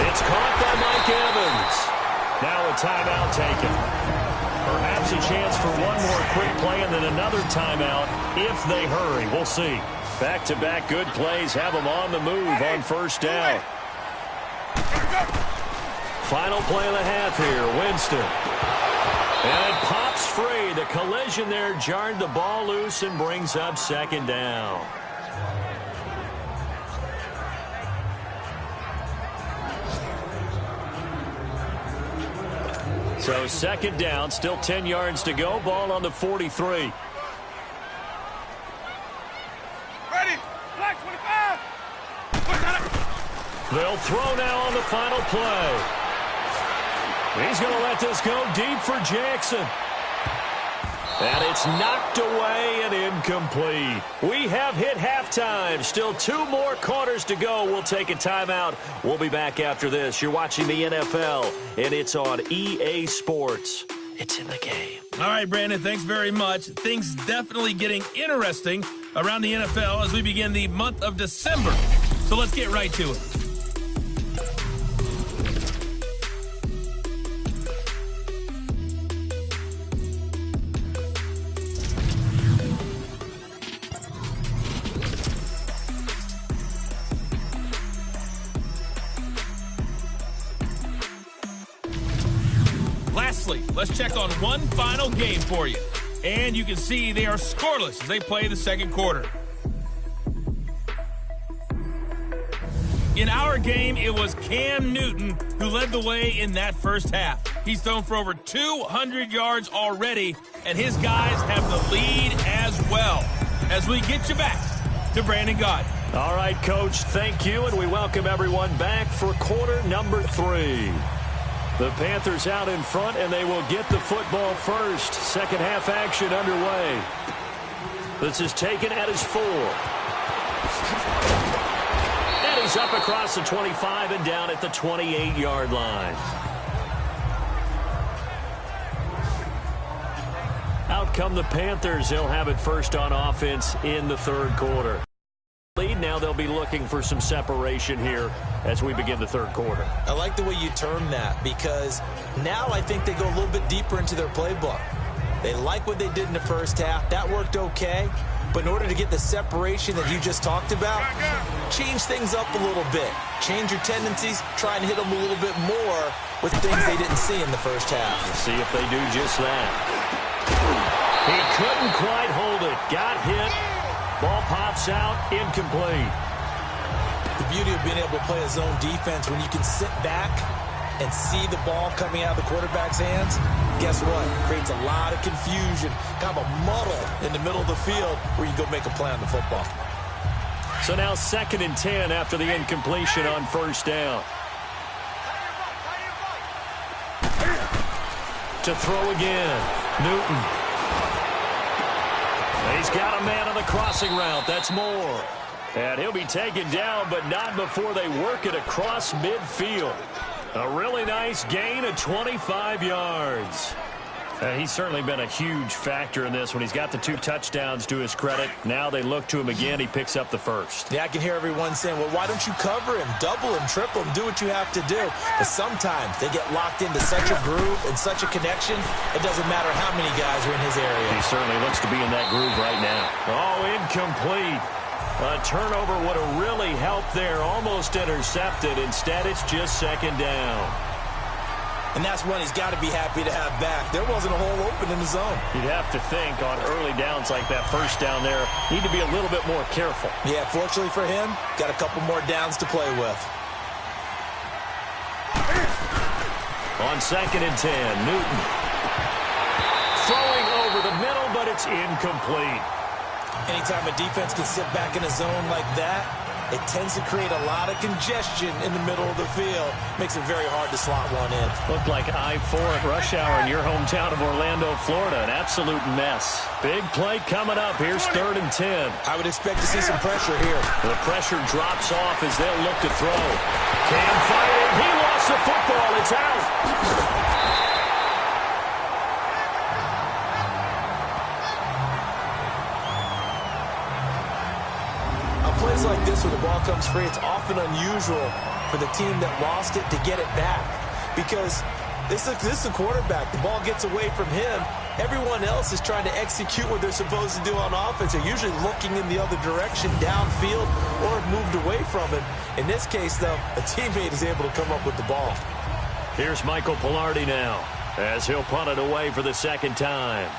It's caught by Mike Evans. Now a timeout taken. Perhaps a chance for one more quick play and then another timeout if they hurry. We'll see. Back-to-back good plays have them on the move on first down. Final play of the half here, Winston. And it pops free. The collision there jarred the ball loose and brings up 2nd down. So second down, still 10 yards to go. Ball on the 43. Ready? Black 25. They'll throw now on the final play. He's going to let this go deep for Jackson. And it's knocked away and incomplete. We have hit halftime. Still 2 more quarters to go. We'll take a timeout. We'll be back after this. You're watching the NFL, and it's on EA Sports. It's in the game. All right, Brandon, thanks very much. Things definitely getting interesting around the NFL as we begin the month of December. So let's get right to it. Lastly, let's check on one final game for you. And you can see they are scoreless as they play the second quarter. In our game, it was Cam Newton who led the way in that first half. He's thrown for over 200 yards already, and his guys have the lead as well. As we get you back to Brandon Gaudin. All right, Coach, thank you, and we welcome everyone back for quarter number 3. The Panthers out in front, and they will get the football first. Second half action underway. This is taken at his 4. And he's up across the 25 and down at the 28-yard line. Out come the Panthers. They'll have it first on offense in the third quarter. Now they'll be looking for some separation here as we begin the third quarter. I like the way you term that, because now I think they go a little bit deeper into their playbook. They like what they did in the first half. That worked okay. But in order to get the separation that you just talked about, change things up a little bit. Change your tendencies. Try and hit them a little bit more with things they didn't see in the first half. We'll see if they do just that. He couldn't quite hold it. Got hit. Ball pops out, incomplete. The beauty of being able to play a zone defense, when you can sit back and see the ball coming out of the quarterback's hands, guess what? It creates a lot of confusion, kind of a muddle in the middle of the field where you go make a play on the football. So now 2nd and 10 after the incompletion on first down. To throw again, Newton. He's got a man on the crossing route. That's Moore. And he'll be taken down, but not before they work it across midfield. A really nice gain of 25 yards. He's certainly been a huge factor in this when he's got the 2 touchdowns to his credit. Now they look to him again. He picks up the first. Yeah, I can hear everyone saying, well, why don't you cover him, double him, triple him, do what you have to do. But sometimes they get locked into such a groove and such a connection, it doesn't matter how many guys are in his area. He certainly looks to be in that groove right now. Oh, incomplete. A turnover would have really helped there. Almost intercepted. Instead, it's just second down. And that's one he's got to be happy to have back. There wasn't a hole open in the zone. You'd have to think on early downs like that first down there, need to be a little bit more careful. Yeah, fortunately for him, got a couple more downs to play with. On 2nd and 10, Newton. Throwing over the middle, but it's incomplete. Anytime a defense can sit back in a zone like that, it tends to create a lot of congestion in the middle of the field. Makes it very hard to slot one in. Looked like I-4 at rush hour in your hometown of Orlando, Florida. An absolute mess. Big play coming up. Here's 3rd and 10. I would expect to see some pressure here. The pressure drops off as they'll look to throw. Cam fighting. He lost the football. It's out. Plays like this where the ball comes free, it's often unusual for the team that lost it to get it back, because this is a quarterback. The ball gets away from him. Everyone else is trying to execute what they're supposed to do on offense. They're usually looking in the other direction, downfield, or moved away from him. In this case, though, a teammate is able to come up with the ball. Here's Michael Pilardi now as he'll punt it away for the second time.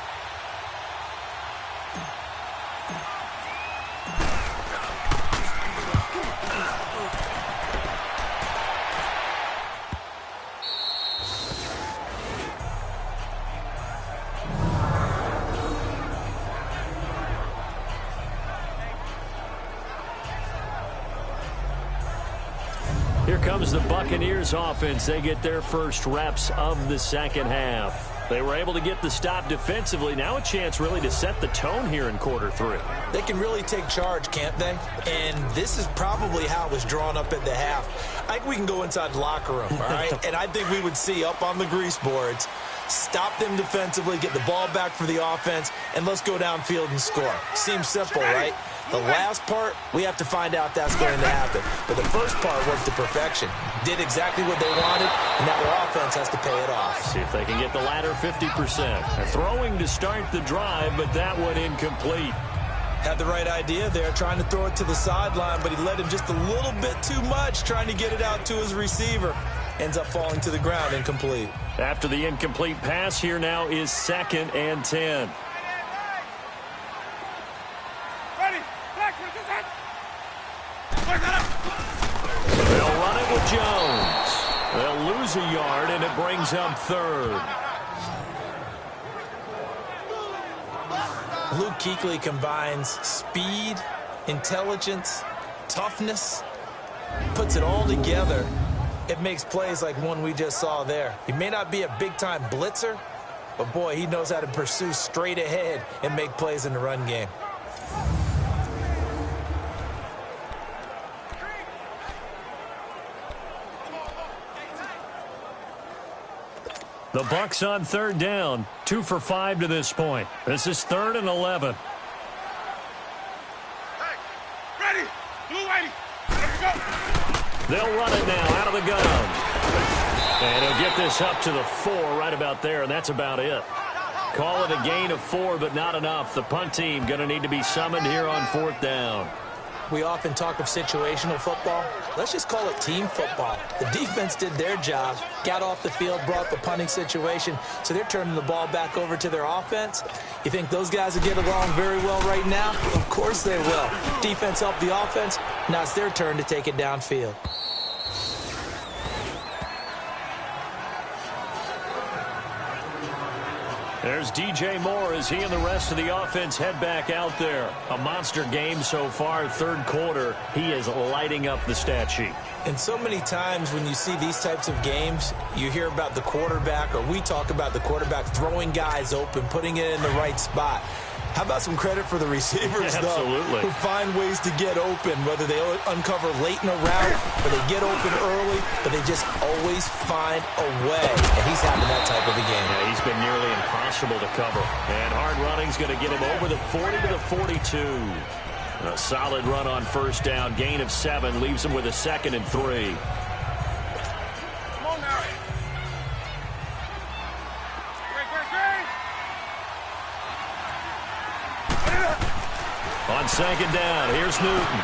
Here comes the Buccaneers offense. They get their first reps of the second half. They were able to get the stop defensively. Now a chance really to set the tone here in quarter 3. They can really take charge, can't they? And this is probably how it was drawn up at the half. I think we can go inside the locker room, all right? And I think we would see up on the grease boards, stop them defensively, get the ball back for the offense, and let's go downfield and score. Seems simple, right? The last part, we have to find out that's going to happen. But the first part worked to perfection. Did exactly what they wanted, and now their offense has to pay it off. See if they can get the latter 50%. Throwing to start the drive, but that one incomplete. Had the right idea there, trying to throw it to the sideline, but he let him just a little bit too much, trying to get it out to his receiver. Ends up falling to the ground, incomplete. After the incomplete pass, here now is 2nd and 10. They'll run it with Jones. They'll lose a yard, and it brings up 3rd. Luke Kuechly combines speed, intelligence, toughness, puts it all together. It makes plays like one we just saw there. He may not be a big-time blitzer, but, boy, he knows how to pursue straight ahead and make plays in the run game. The Bucs on 3rd down, 2 for 5 to this point. This is 3rd and 11. Hey, ready, blue lady, let's go. They'll run it now out of the gun. And he'll get this up to the 4 right about there, and that's about it. Call it a gain of 4, but not enough. The punt team going to need to be summoned here on 4th down. We often talk of situational football. Let's just call it team football. The defense did their job, got off the field, brought the punting situation, so they're turning the ball back over to their offense. You think those guys will get along very well right now? Of course they will. Defense helped the offense. Now it's their turn to take it downfield. There's DJ Moore as he and the rest of the offense head back out there. A monster game so far, 3rd quarter. He is lighting up the stat sheet. And so many times when you see these types of games, you hear about the quarterback, or we talk about the quarterback throwing guys open, putting it in the right spot. How about some credit for the receivers, Absolutely. though, who find ways to get open, whether they uncover late in a route or they get open early, but they just always find a way. And he's having that type of a game. Yeah, he's been nearly impossible to cover. And hard running's going to get him over the 40 to the 42. A solid run on 1st down. Gain of 7 leaves him with a 2nd and 3. Come on now. Great. On 2nd down, here's Newton.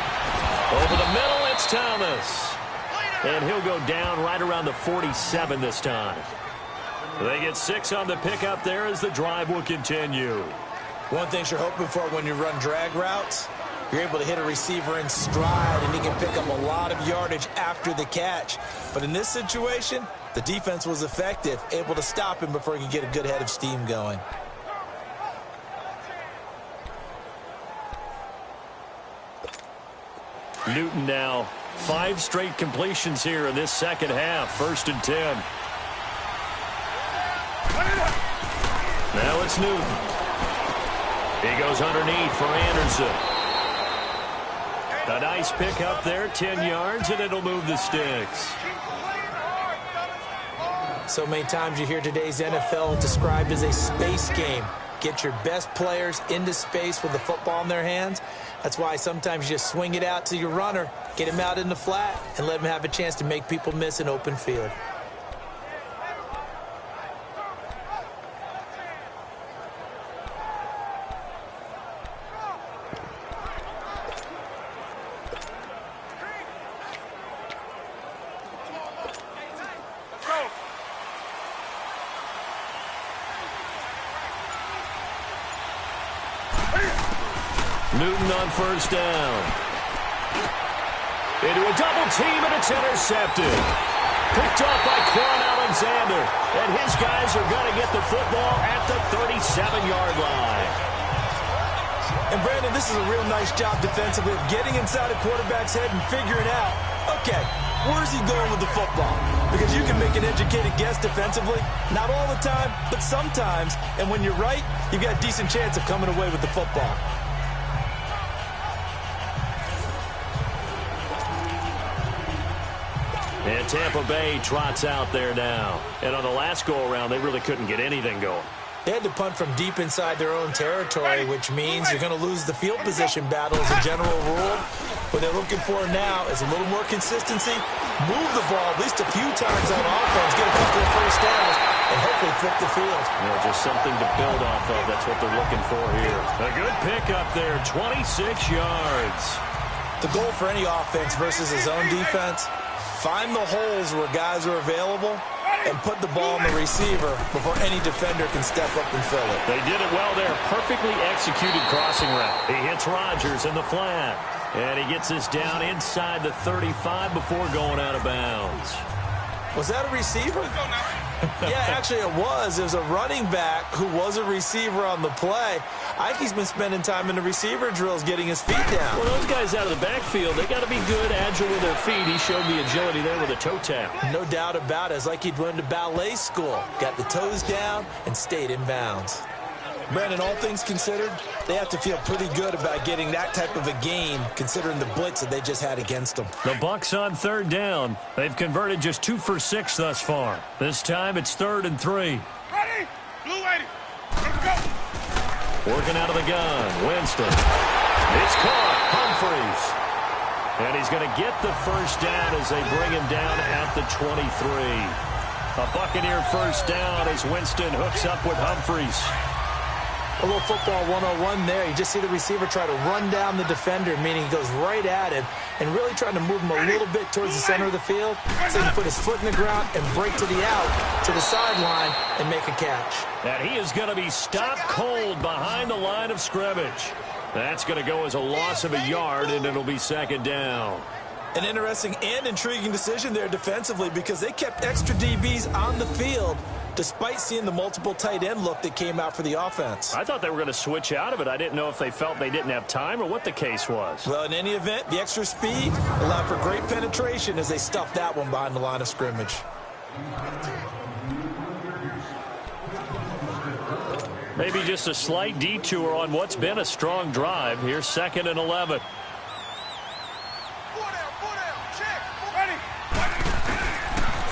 Over the middle, it's Thomas. And he'll go down right around the 47 this time. They get 6 on the pickup there as the drive will continue. One thing you're hoping for when you run drag routes, you're able to hit a receiver in stride, and he can pick up a lot of yardage after the catch. But in this situation, the defense was effective, able to stop him before he could get a good head of steam going. Newton now, 5 straight completions here in this second half. 1st and 10. Now it's Newton. He goes underneath for Anderson. A nice pick up there, 10 yards, and it'll move the sticks. So many times you hear today's NFL described as a space game. Get your best players into space with the football in their hands. That's why sometimes you just swing it out to your runner, get him out in the flat, and let him have a chance to make people miss an open field. Newton on 1st down. Into a double team, and it's intercepted. Picked off by Quan Alexander. And his guys are going to get the football at the 37-yard line. And, Brandon, this is a real nice job defensively of getting inside a quarterback's head and figuring out, okay, where's he going with the football? Because you can make an educated guess defensively, not all the time, but sometimes. And when you're right, you've got a decent chance of coming away with the football. And Tampa Bay trots out there now. And on the last go-around, they really couldn't get anything going. They had to punt from deep inside their own territory, which means you're going to lose the field position battle as a general rule. What they're looking for now is a little more consistency, move the ball at least a few times on offense, get a couple of first downs, and hopefully flip the field. Just something to build off of. That's what they're looking for here. A good pickup there, 26 yards. The goal for any offense versus his own defense, find the holes where guys are available and put the ball on the receiver before any defender can step up and fill it. They did it well there. Perfectly executed crossing route. He hits Rodgers in the flat. And he gets this down inside the 35 before going out of bounds. Was that a receiver? Yeah, actually it was. It was a running back who was a receiver on the play. Ike's been spending time in the receiver drills getting his feet down. Well, those guys out of the backfield, they got to be good, agile with their feet. He showed the agility there with a toe tap. No doubt about it. It's like he'd went to ballet school. Got the toes down and stayed in bounds. Brandon, all things considered, they have to feel pretty good about getting that type of a game, considering the blitz that they just had against them. The Bucs on third down. They've converted just 2 for 6 thus far. This time it's 3rd and 3. Ready? Blue 80. Let's go. Working out of the gun. Winston. It's caught. Humphries. And he's going to get the first down as they bring him down at the 23. A Buccaneer first down as Winston hooks up with Humphries. A little football 101 there. You just see the receiver try to run down the defender, meaning he goes right at him and really trying to move him a little bit towards the center of the field so he can put his foot in the ground and break to the out, to the sideline, and make a catch. And he is going to be stopped cold behind the line of scrimmage. That's going to go as a loss of a yard, and it'll be 2nd down. An interesting and intriguing decision there defensively because they kept extra DBs on the field despite seeing the multiple tight end look that came out for the offense. I thought they were going to switch out of it. I didn't know if they felt they didn't have time or what the case was. Well, in any event, the extra speed allowed for great penetration as they stuffed that one behind the line of scrimmage. Maybe just a slight detour on what's been a strong drive. Here's 2nd and 11.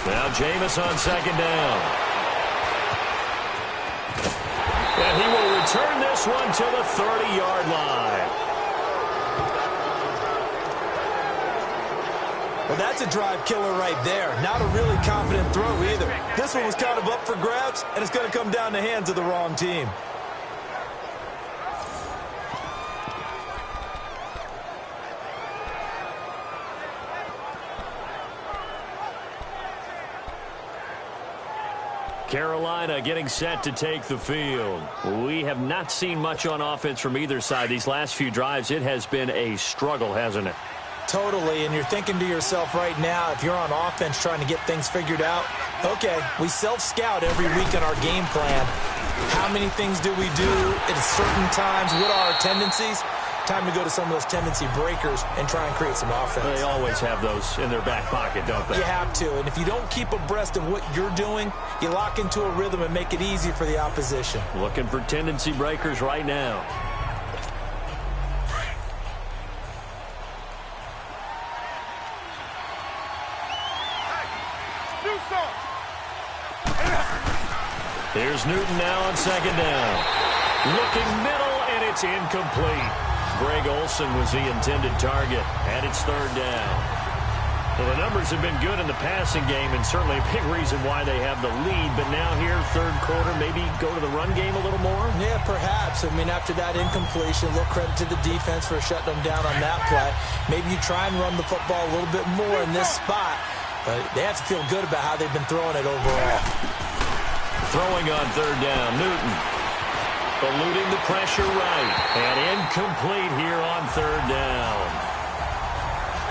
Now Jameis on 2nd down. And he will return this one to the 30-yard line. Well, that's a drive killer right there. Not a really confident throw either. This one was kind of up for grabs, and it's going to come down the hands of the wrong team. Carolina getting set to take the field. We have not seen much on offense from either side. These last few drives, it has been a struggle, hasn't it? Totally, and you're thinking to yourself right now, if you're on offense trying to get things figured out, okay, we self-scout every week in our game plan. How many things do we do at certain times? What are our tendencies? Time to go to some of those tendency breakers and try and create some offense. They always have those in their back pocket, don't they? You have to, and if you don't keep abreast of what you're doing, you lock into a rhythm and make it easy for the opposition. Looking for tendency breakers right now. Here's Newton now on 2nd down. Looking middle, and it's incomplete. Greg Olsen was the intended target, and it's 3rd down. Well, the numbers have been good in the passing game, and certainly a big reason why they have the lead. But now here, 3rd quarter, maybe go to the run game a little more? Yeah, perhaps. I mean, after that incompletion, a little credit to the defense for shutting them down on that play. Maybe you try and run the football a little bit more in this spot. But they have to feel good about how they've been throwing it overall. Throwing on 3rd down, Newton. Eluding the pressure right. And incomplete here on 3rd down.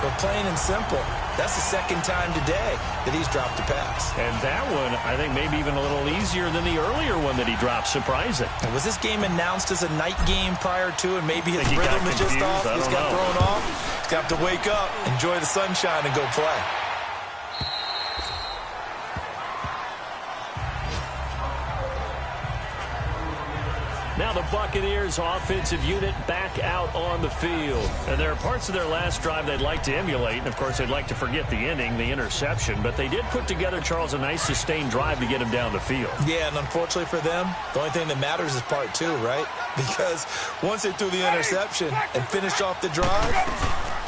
But plain and simple, that's the second time today that he's dropped a pass. And that one, I think, maybe even a little easier than the earlier one that he dropped. Surprising. And was this game announced as a night game prior to, and maybe his he rhythm is just off? He's got thrown off. He's got to wake up, enjoy the sunshine, and go play. Now the Buccaneers offensive unit back out on the field. And there are parts of their last drive they'd like to emulate. And, of course, they'd like to forget the inning, the interception. But they did put together, Charles, a nice sustained drive to get him down the field. Yeah, and unfortunately for them, the only thing that matters is part two, right? Because once they threw the interception and finished off the drive,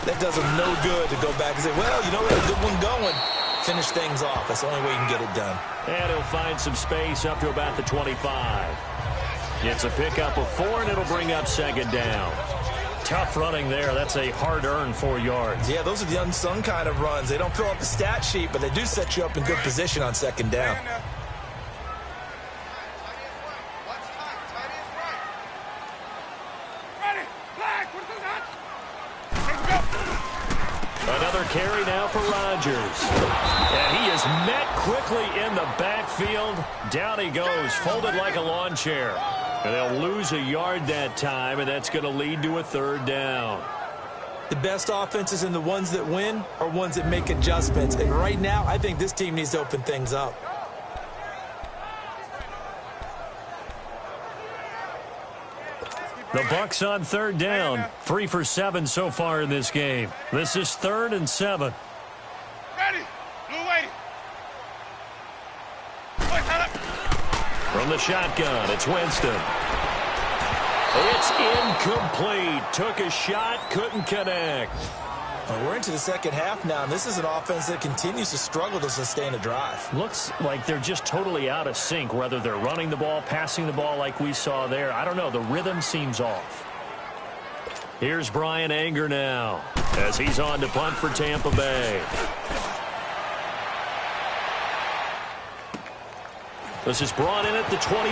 that does them no good to go back and say, well, you know, we had a good one going. Finish things off. That's the only way you can get it done. And he'll find some space up to about the 25. It's a pickup of 4, and it'll bring up second down. Tough running there. That's a hard-earned 4 yards. Yeah, those are the unsung kind of runs. They don't fill up the stat sheet, but they do set you up in good position on second down. Another carry now for Rodgers. And he is met quickly in the backfield. Down he goes, folded like a lawn chair. And they'll lose a yard that time, and that's going to lead to a third down. The best offenses and the ones that win are ones that make adjustments. And right now, I think this team needs to open things up. The Bucks on third down. 3 for 7 so far in this game. This is 3rd and 7. Ready. Blue waiting. From the shotgun, it's Winston. It's incomplete. Took a shot, couldn't connect. Well, we're into the second half now, and this is an offense that continues to struggle to sustain a drive. Looks like they're just totally out of sync, whether they're running the ball, passing the ball like we saw there. I don't know. The rhythm seems off. Here's Brian Anger now as he's on to punt for Tampa Bay. This is brought in at the 21.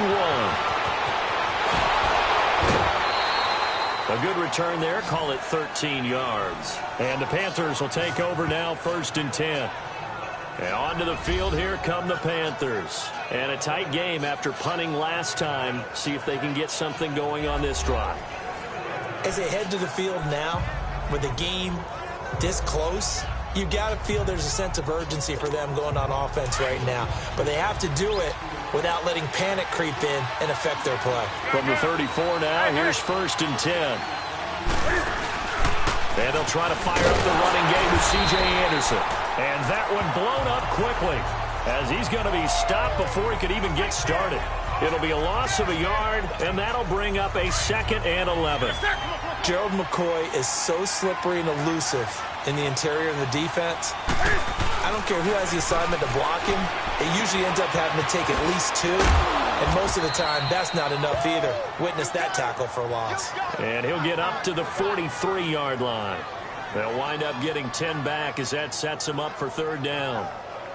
A good return there. Call it 13 yards. And the Panthers will take over now, 1st and 10. And onto the field, here come the Panthers. And a tight game after punting last time. See if they can get something going on this drive. As they head to the field now, with the game this close, you got to feel there's a sense of urgency for them going on offense right now. But they have to do it without letting panic creep in and affect their play. From the 34 now, here's 1st and 10. And they'll try to fire up the running game with C.J. Anderson. And that one blown up quickly as he's going to be stopped before he could even get started. It'll be a loss of a yard, and that'll bring up a 2nd and 11. Gerald McCoy is so slippery and elusive in the interior of the defense. I don't care who has the assignment to block him. It usually ends up having to take at least 2. And most of the time, that's not enough either. Witness that tackle for loss. And he'll get up to the 43-yard line. They'll wind up getting 10 back as that sets him up for 3rd down.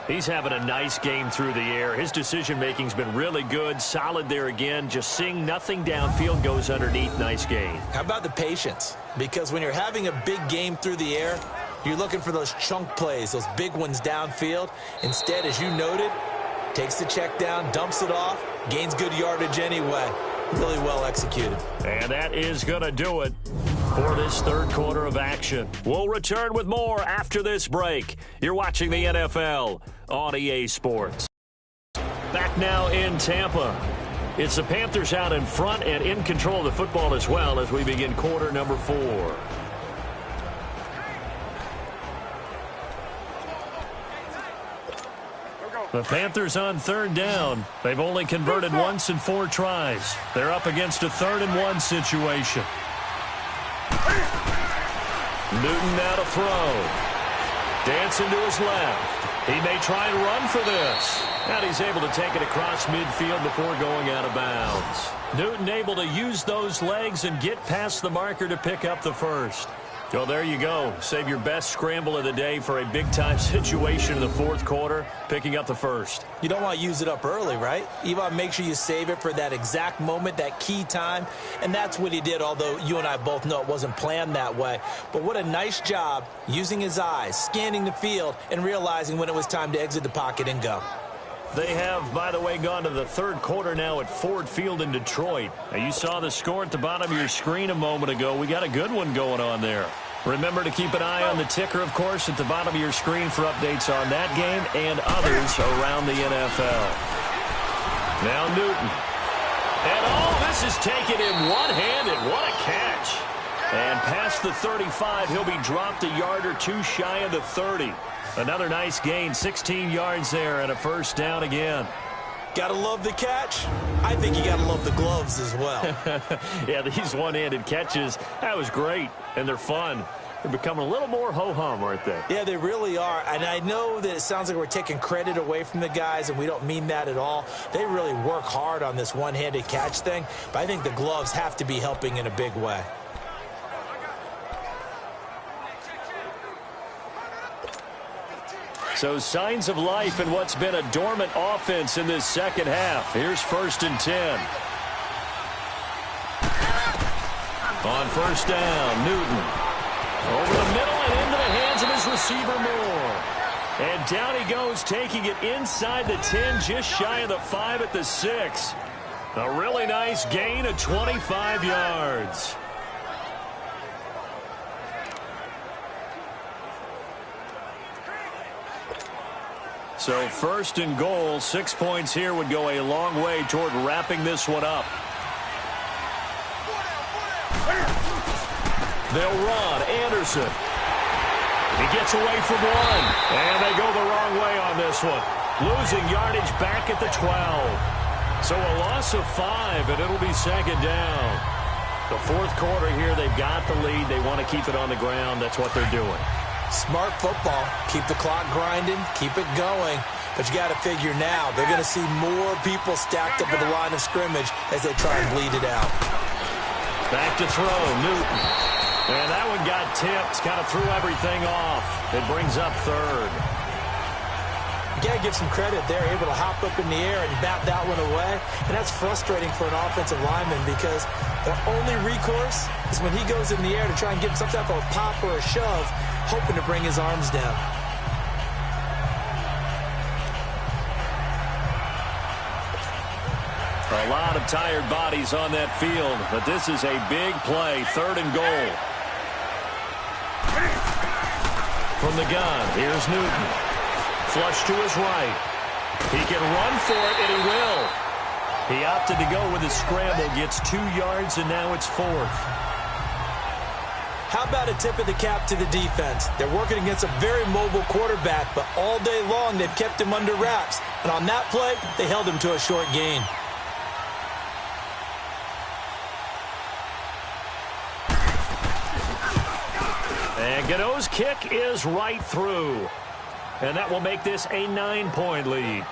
He's having a nice game through the air. His decision-making's been really good, solid there again. Just seeing nothing downfield goes underneath. Nice game. How about the patience? Because when you're having a big game through the air, you're looking for those chunk plays, those big ones downfield. Instead, as you noted, takes the check down, dumps it off, gains good yardage anyway. Really well executed. And that is going to do it for this 3rd quarter of action. We'll return with more after this break. You're watching the NFL on EA Sports. Back now in Tampa. It's the Panthers out in front and in control of the football as well as we begin quarter number 4. The Panthers on 3rd down. They've only converted once in 4 tries. They're up against a 3rd and 1 situation. Newton now to throw. Dancing to his left. He may try and run for this. And he's able to take it across midfield before going out of bounds. Newton able to use those legs and get past the marker to pick up the 1st. Well, there you go. Save your best scramble of the day for a big-time situation in the fourth quarter, picking up the first. You don't want to use it up early, right? You want to make sure you save it for that exact moment, that key time, and that's what he did, although you and I both know it wasn't planned that way. But what a nice job using his eyes, scanning the field, and realizing when it was time to exit the pocket and go. They have, by the way, gone to the third quarter now at Ford Field in Detroit. Now, you saw the score at the bottom of your screen a moment ago. We got a good one going on there. Remember to keep an eye on the ticker, of course, at the bottom of your screen for updates on that game and others around the NFL. Now Newton. And this is taken in one-handed. What a catch. And past the 35, he'll be dropped a yard or two shy of the 30. Another nice gain, 16 yards there and a first down again. Gotta love the catch. I think you gotta love the gloves as well. Yeah, these one-handed catches, that was great, and they're fun. They're becoming a little more ho-hum, aren't they? Yeah, they really are. And I know that it sounds like we're taking credit away from the guys, and we don't mean that at all. They really work hard on this one-handed catch thing, but I think the gloves have to be helping in a big way. So signs of life in what's been a dormant offense in this second half. Here's 1st and 10. On first down, Newton. Over the middle and into the hands of his receiver Moore. And down he goes, taking it inside the 10, just shy of the 5 at the 6. A really nice gain of 25 yards. So 1st and goal, 6 points here would go a long way toward wrapping this one up. They'll run. Anderson. He gets away from one. And they go the wrong way on this one. Losing yardage back at the 12. So a loss of 5, and it'll be 2nd down. The fourth quarter here, they've got the lead. They want to keep it on the ground. That's what they're doing. Smart football. Keep the clock grinding. Keep it going. But you got to figure now they're going to see more people stacked up at the line of scrimmage as they try and bleed it out. Back to throw. Newton. And that one got tipped. Kind of threw everything off. It brings up 3rd. You got to give some credit. They're able to hop up in the air and bat that one away. And that's frustrating for an offensive lineman because their only recourse is when he goes in the air to try and give some type of a pop or a shove, hoping to bring his arms down. A lot of tired bodies on that field, but this is a big play. 3rd and goal. From the gun, here's Newton. Flush to his right. He can run for it, and he will. He opted to go with his scramble, gets 2 yards, and now it's 4th. How about a tip of the cap to the defense? They're working against a very mobile quarterback, but all day long they've kept him under wraps. And on that play, they held him to a short gain. And Gano's kick is right through. And that will make this a 9-point lead.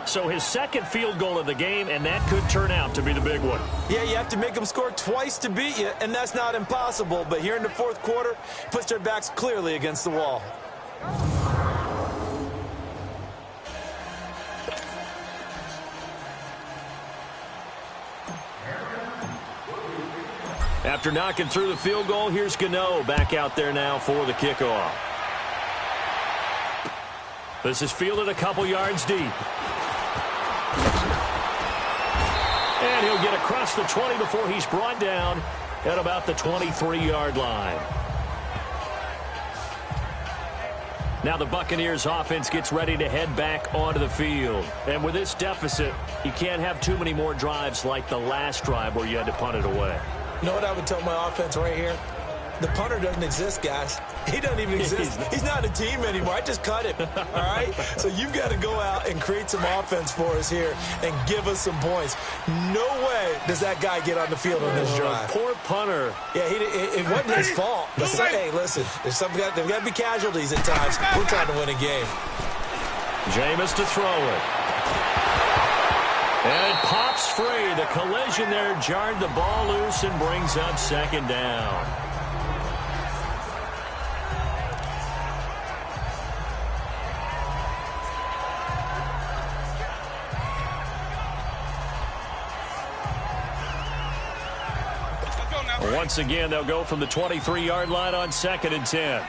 So his 2nd field goal of the game, and that could turn out to be the big one. Yeah, you have to make them score twice to beat you, and that's not impossible. But here in the fourth quarter, puts their backs clearly against the wall. After knocking through the field goal, here's Gano back out there now for the kickoff. This is fielded a couple yards deep. And he'll get across the 20 before he's brought down at about the 23-yard line. Now the Buccaneers offense gets ready to head back onto the field. And with this deficit, you can't have too many more drives like the last drive where you had to punt it away. You know what I would tell my offense right here? The punter doesn't exist, guys. He doesn't even exist. He's not a team anymore. I just cut him, all right? So you've got to go out and create some offense for us here and give us some points. No way does that guy get on the field on this drive. Poor punter. Yeah, it wasn't his fault. But hey, listen, there's got to be casualties at times. We're trying to win a game. Jameis to throw it. And it pops free. The collision there jarred the ball loose and brings up 2nd down. Once again, they'll go from the 23-yard line on 2nd and 10.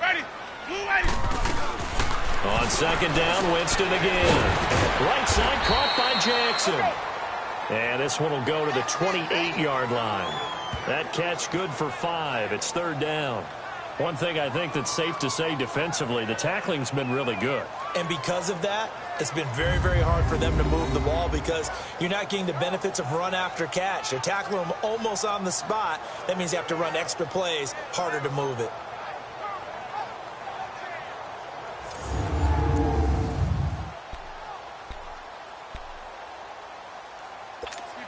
Ready. Blue ready. On 2nd down, Winston again. Right side caught by Jackson. And this one will go to the 28-yard line. That catch good for 5. It's 3rd down. One thing I think that's safe to say defensively, the tackling's been really good. And because of that, it's been very, very hard for them to move the ball because you're not getting the benefits of run after catch. They're tackling them almost on the spot. That means you have to run extra plays, harder to move it.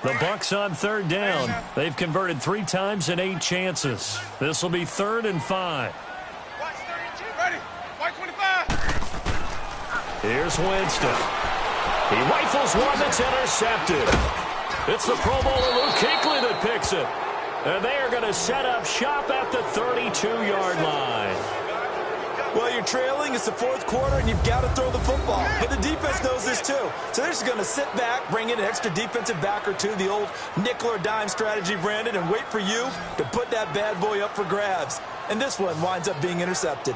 The Bucs on 3rd down. They've converted 3 times in 8 chances. This will be 3rd and 5. Watch 32. Ready. White 25. Here's Winston. He rifles one that's intercepted. It's the Pro Bowler Luke Kuechly that picks it. And they are going to set up shop at the 32-yard line. Well, you're trailing. It's the 4th quarter, and you've got to throw the football. But the defense knows this, too. So they're just going to sit back, bring in an extra defensive back or two, the old nickel or dime strategy, Brandon, and wait for you to put that bad boy up for grabs. And this one winds up being intercepted.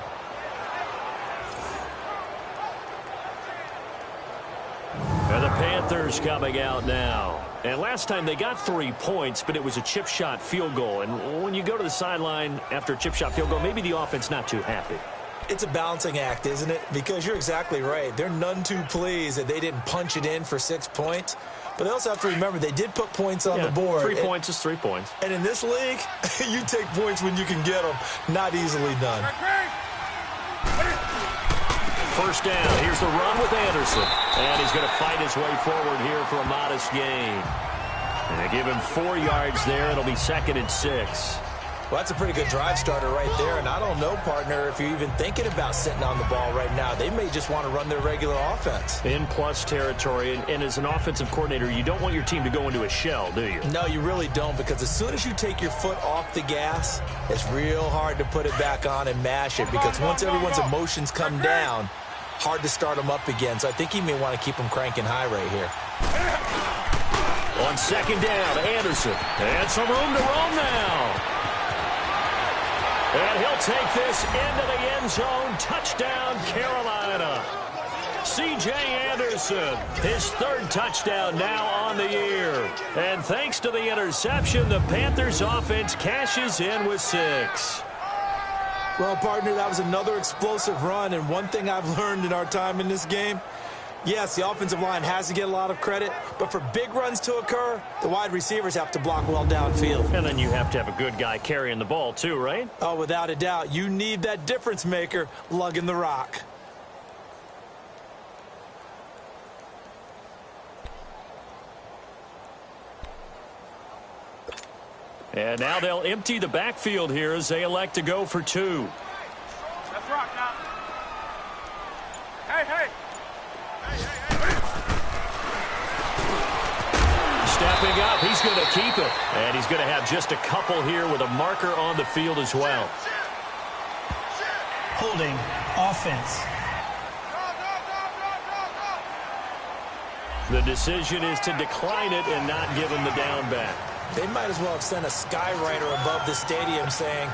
And the Panthers coming out now. And last time they got 3 points, but it was a chip shot field goal. And when you go to the sideline after a chip shot field goal, maybe the offense not too happy. It's a balancing act, isn't it? Because you're exactly right. They're none too pleased that they didn't punch it in for 6 points. But they also have to remember they did put points on the board. 3 points is 3 points. And in this league, you take points when you can get them. Not easily done. First down. Here's the run with Anderson. And he's going to fight his way forward here for a modest gain. And they give him 4 yards there. It'll be 2nd and 6. Well, that's a pretty good drive starter right there. And I don't know, partner, if you're even thinking about sitting on the ball right now. They may just want to run their regular offense. In plus territory. And as an offensive coordinator, you don't want your team to go into a shell, do you? No, you really don't. Because as soon as you take your foot off the gas, it's real hard to put it back on and mash it. Because once everyone's emotions come down, hard to start them up again. So I think he may want to keep them cranking high right here. On 2nd down, Anderson. And some room to roam now. And he'll take this into the end zone. Touchdown, Carolina. C.J. Anderson, his 3rd touchdown now on the year. And thanks to the interception, the Panthers offense cashes in with 6. Well, partner, that was another explosive run. And one thing I've learned in our time in this game, yes, the offensive line has to get a lot of credit, but for big runs to occur, the wide receivers have to block well downfield. And then you have to have a good guy carrying the ball too, right? Oh, without a doubt. You need that difference maker lugging the rock. And now they'll empty the backfield here as they elect to go for 2. Let's rock now. Hey. Stepping up, he's going to keep it. And he's going to have just a couple here with a marker on the field as well. Holding offense. The decision is to decline it and not give him the down back. They might as well have sent a skywriter above the stadium saying,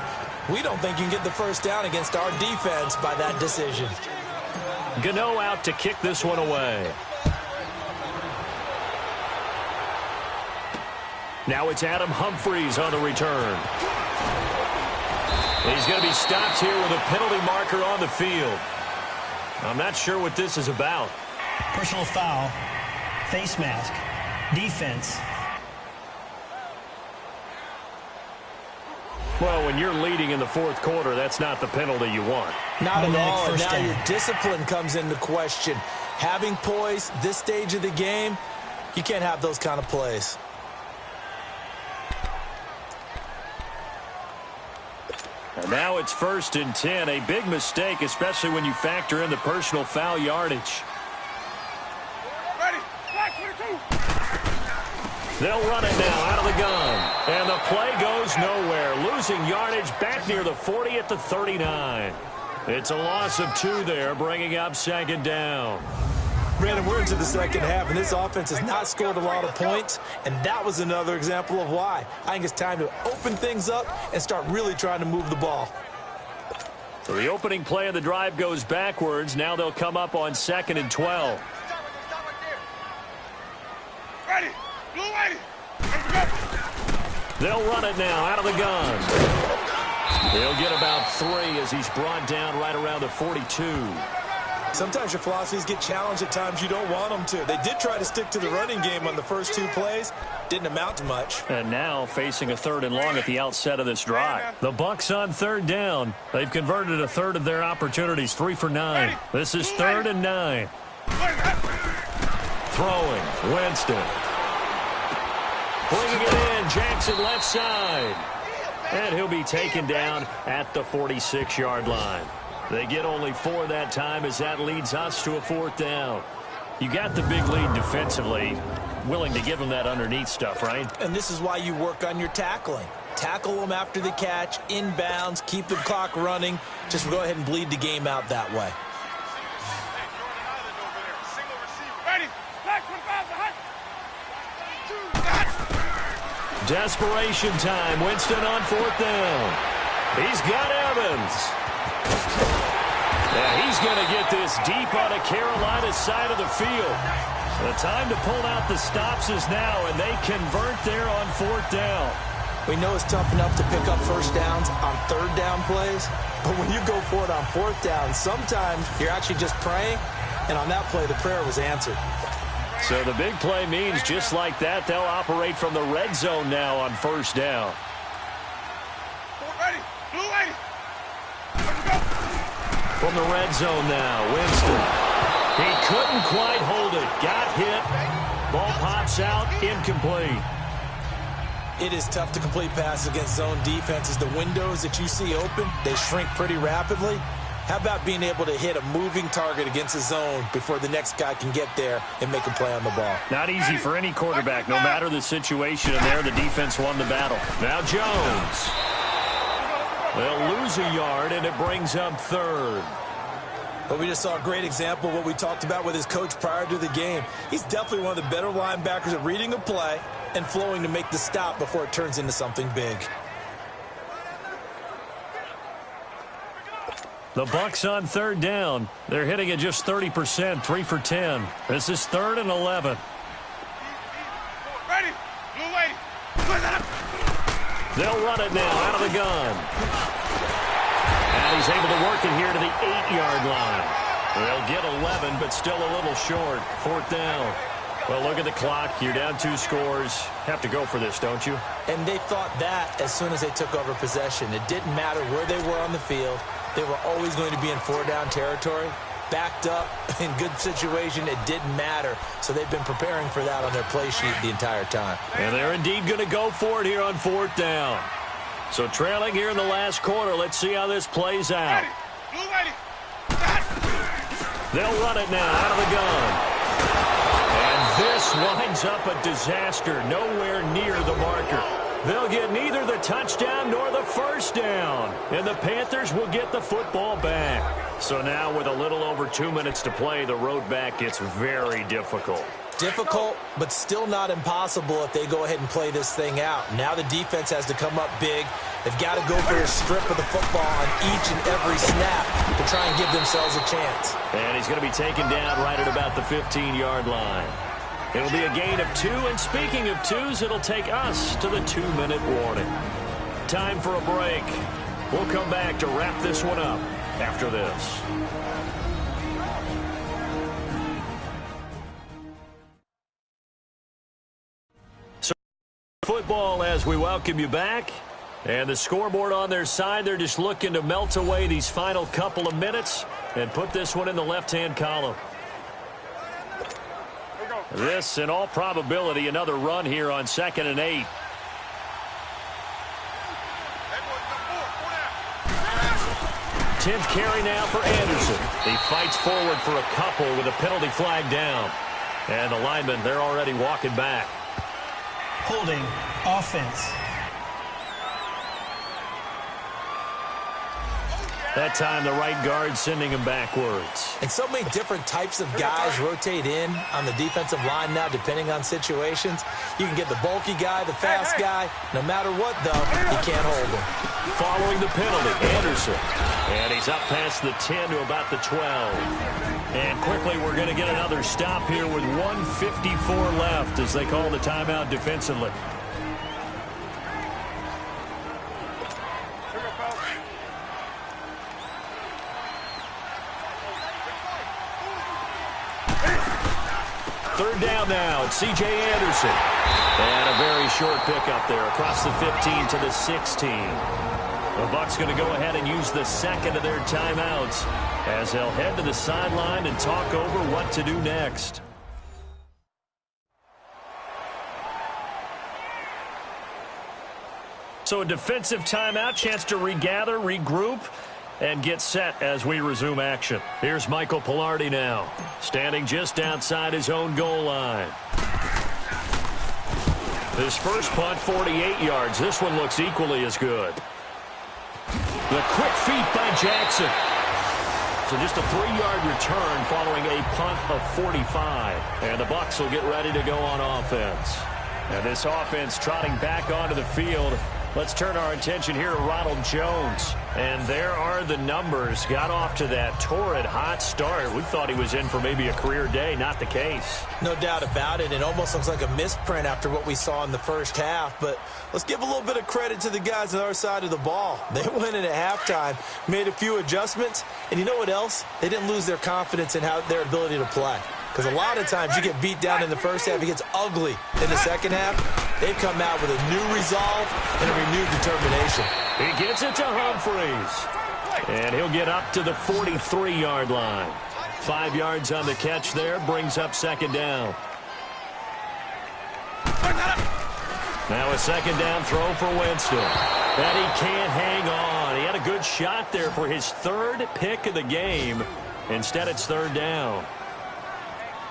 we don't think you can get the first down against our defense by that decision. Gano out to kick this one away. Now it's Adam Humphries on the return. He's going to be stopped here with a penalty marker on the field. I'm not sure what this is about. Personal foul. Face mask. Defense. Well, when you're leading in the 4th quarter, that's not the penalty you want. Not at all. And now down. your discipline comes into question. Having poise this stage of the game, you can't have those kind of plays. And now it's 1st and 10. A big mistake, especially when you factor in the personal foul yardage. Ready. Black 22. They'll run it now out of the gun. And the play goes nowhere. Losing yardage back near the 40 at the 39. It's a loss of 2 there, bringing up 2nd down. Brandon, we're into the second half, and this offense has not scored a lot of points, and that was another example of why. I think it's time to open things up and start really trying to move the ball. So the opening play of the drive goes backwards. Now they'll come up on 2nd and 12. Ready. Blue ready. They'll run it now out of the gun. He'll get about 3 as he's brought down right around the 42. Sometimes your philosophies get challenged at times you don't want them to. They did try to stick to the running game on the first 2 plays. Didn't amount to much. And now facing a 3rd and long at the outset of this drive. The Bucs on 3rd down. They've converted a 1/3 of their opportunities, 3 for 9. This is 3rd and 9. Throwing, Winston. Bringing it in, Jackson left side. And he'll be taken down at the 46-yard line. They get only 4 that time as that leads us to a 4th down. You got the big lead defensively. Willing to give them that underneath stuff, right? And this is why you work on your tackling. Tackle them after the catch, inbounds, keep the clock running. Just go ahead and bleed the game out that way. Desperation time. Winston on 4th down. He's got Evans. Yeah, he's going to get this deep on a Carolina side of the field. The time to pull out the stops is now, and they convert there on 4th down. We know it's tough enough to pick up first downs on 3rd down plays, but when you go for it on 4th down, sometimes you're actually just praying, and on that play, the prayer was answered. So the big play means just like that, they'll operate from the red zone now on 1st down. Ready. Blue ready. From the red zone now, Winston. He couldn't quite hold it. Got hit. Ball pops out, incomplete. It is tough to complete passes against zone defenses. The windows that you see open, they shrink pretty rapidly. How about being able to hit a moving target against a zone before the next guy can get there and make a play on the ball? Not easy for any quarterback, no matter the situation. And there, the defense won the battle. Now Jones. They'll lose a yard, and it brings up 3rd. But we just saw a great example of what we talked about with his coach prior to the game. He's definitely one of the better linebackers at reading a play and flowing to make the stop before it turns into something big. The Bucs on 3rd down. They're hitting at just 30%, 3 for 10. This is 3rd and 11. Ready. Blue ready. They'll run it now out of the gun. And he's able to work it here to the 8-yard line. They'll get 11, but still a little short. 4th down. Well, look at the clock. You're down 2 scores. Have to go for this, don't you? And they thought that as soon as they took over possession. It didn't matter where they were on the field. They were always going to be in 4-down territory. Backed up, in good situation, it didn't matter. So they've been preparing for that on their play sheet the entire time. And they're indeed going to go for it here on 4th down. So trailing here in the last quarter. Let's see how this plays out. Blue ready. They'll run it now out of the gun. And this winds up a disaster. Nowhere near the marker. They'll get neither the touchdown nor the first down. And the Panthers will get the football back. So now with a little over 2 minutes to play, the road back gets very difficult. Difficult, but still not impossible if they go ahead and play this thing out. Now the defense has to come up big. They've got to go for a strip of the football on each and every snap to try and give themselves a chance. And he's going to be taken down right at about the 15-yard line. It'll be a gain of 2, and speaking of 2s, it'll take us to the 2-minute warning. Time for a break. We'll come back to wrap this one up after this. So, football as we welcome you back. And the scoreboard on their side, they're just looking to melt away these final couple of minutes and put this one in the left-hand column. This, in all probability, another run here on 2nd and 8. Tenth carry now for Anderson. He fights forward for a couple with a penalty flag down. And the linemen, they're already walking back. Holding offense. That time, the right guard sending him backwards. And so many different types of guys rotate in on the defensive line now, depending on situations. You can get the bulky guy, the fast guy. No matter what, though, you can't hold him. Following the penalty, Anderson. And he's up past the 10 to about the 12. And quickly, we're going to get another stop here with 1:54 left as they call the timeout defensively. Third down now, it's C.J. Anderson. And a very short pickup there across the 15 to the 16. The Bucs going to go ahead and use the second of their timeouts as they'll head to the sideline and talk over what to do next. So a defensive timeout, chance to regather, regroup, and get set as we resume action. Here's Michael Palardy now, standing just outside his own goal line. His first punt, 48 yards. This one looks equally as good. The quick feet by Jackson. So just a 3-yard return following a punt of 45. And the Bucs will get ready to go on offense. And this offense trotting back onto the field. Let's turn our attention here to Ronald Jones. And there are the numbers. Got off to that torrid hot start. We thought he was in for maybe a career day. Not the case. No doubt about it. It almost looks like a misprint after what we saw in the first half. But let's give a little bit of credit to the guys on our side of the ball. They went in at halftime, made a few adjustments. And you know what else? They didn't lose their confidence in their ability to play. Because a lot of times you get beat down in the first half. It gets ugly in the second half. They've come out with a new resolve and a renewed determination. He gets it to Humphreys. And he'll get up to the 43-yard line. 5 yards on the catch there. Brings up second down. Now a second down throw for Winston. And he can't hang on. He had a good shot there for his third pick of the game. Instead, it's third down.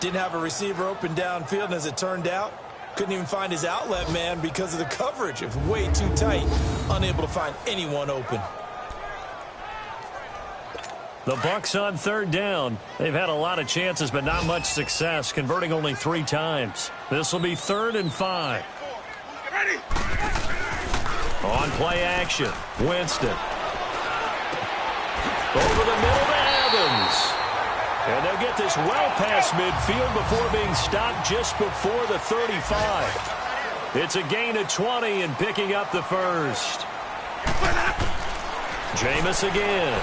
Didn't have a receiver open downfield, and as it turned out, couldn't even find his outlet man because of the coverage. It was way too tight, unable to find anyone open. The Bucs on third down. They've had a lot of chances, but not much success, converting only 3 times. This will be 3rd and 5. Ready? On play action, Winston. Over the middle to Evans. And they'll get this well past midfield before being stopped just before the 35. It's a gain of 20 and picking up the first. Jameis again.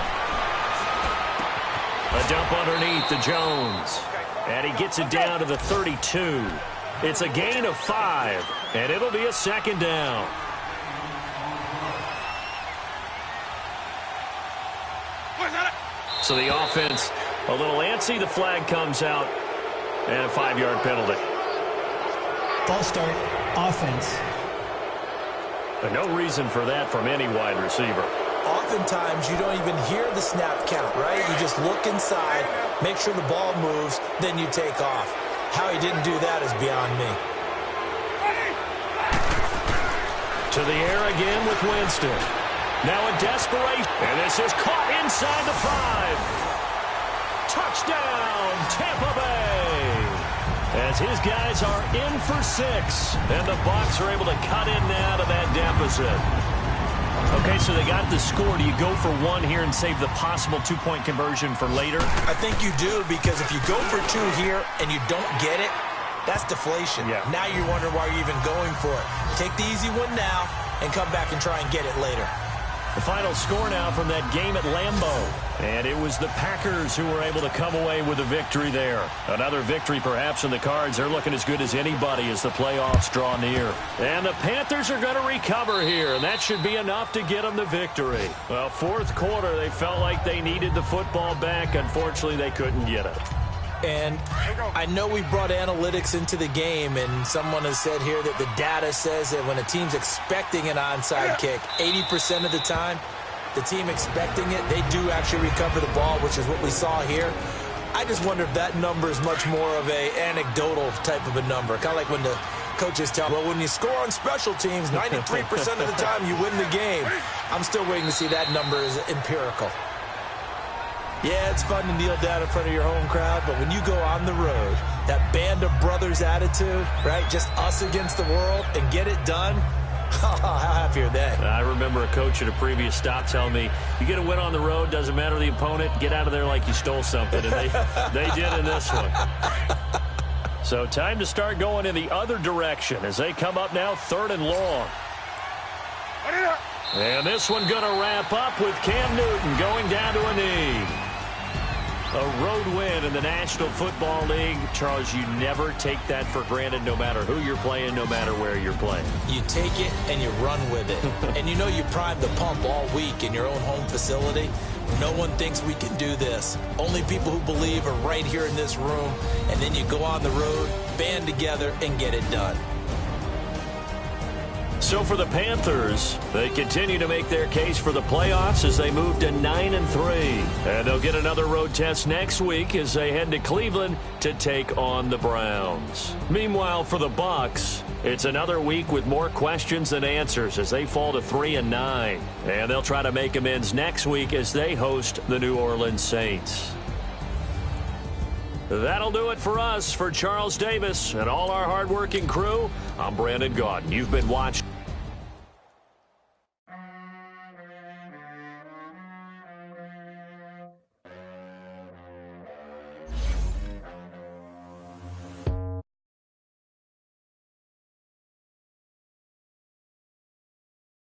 A dump underneath to Jones. And he gets it down to the 32. It's a gain of 5, and it'll be a second down. So the offense a little antsy. The flag comes out, and a 5-yard penalty. Ball start, offense. But no reason for that from any wide receiver. Oftentimes, you don't even hear the snap count, right? You just look inside, make sure the ball moves, then you take off. How he didn't do that is beyond me. To the air again with Winston. Now a desperation. And this is caught inside the 5. Touchdown, Tampa Bay. As his guys are in for 6. And the Bucs are able to cut in now to that deficit. Okay, so they got the score. Do you go for 1 here and save the possible 2-point conversion for later? I think you do, because if you go for 2 here and you don't get it, that's deflation. Yeah. Now you're wondering why you're even going for it. Take the easy one now and come back and try and get it later. The final score now from that game at Lambeau. And it was the Packers who were able to come away with a victory there. Another victory perhaps in the cards. They're looking as good as anybody as the playoffs draw near. And the Panthers are going to recover here, and that should be enough to get them the victory. Well, 4th quarter, they felt like they needed the football back. Unfortunately, they couldn't get it. And I know we brought analytics into the game, and someone has said here that the data says that when a team's expecting an onside kick, 80% of the time, the team expecting it, they do actually recover the ball, which is what we saw here. I just wonder if that number is much more of a anecdotal type of a number, kind of like when the coaches tell, well, when you score on special teams, 93% of the time you win the game. I'm still waiting to see that number is empirical. Yeah, it's fun to kneel down in front of your home crowd, but when you go on the road, that band of brothers attitude, right? Just us against the world and get it done. How happy are they? I remember a coach at a previous stop telling me, you get a win on the road, doesn't matter the opponent, get out of there like you stole something. And they did in this one. So time to start going in the other direction as they come up now 3rd and long. And this one going to wrap up with Cam Newton going down to a knee. A road win in the National Football League. Charles, you never take that for granted no matter who you're playing, no matter where you're playing. You take it and you run with it. And you know you primed the pump all week in your own home facility. No one thinks we can do this. Only people who believe are right here in this room. And then you go on the road, band together, and get it done. So for the Panthers, they continue to make their case for the playoffs as they move to 9-3. And they'll get another road test next week as they head to Cleveland to take on the Browns. Meanwhile, for the Bucs, it's another week with more questions than answers as they fall to 3-9. And they'll try to make amends next week as they host the New Orleans Saints. That'll do it for us. For Charles Davis and all our hardworking crew, I'm Brandon Gaudin. You've been watching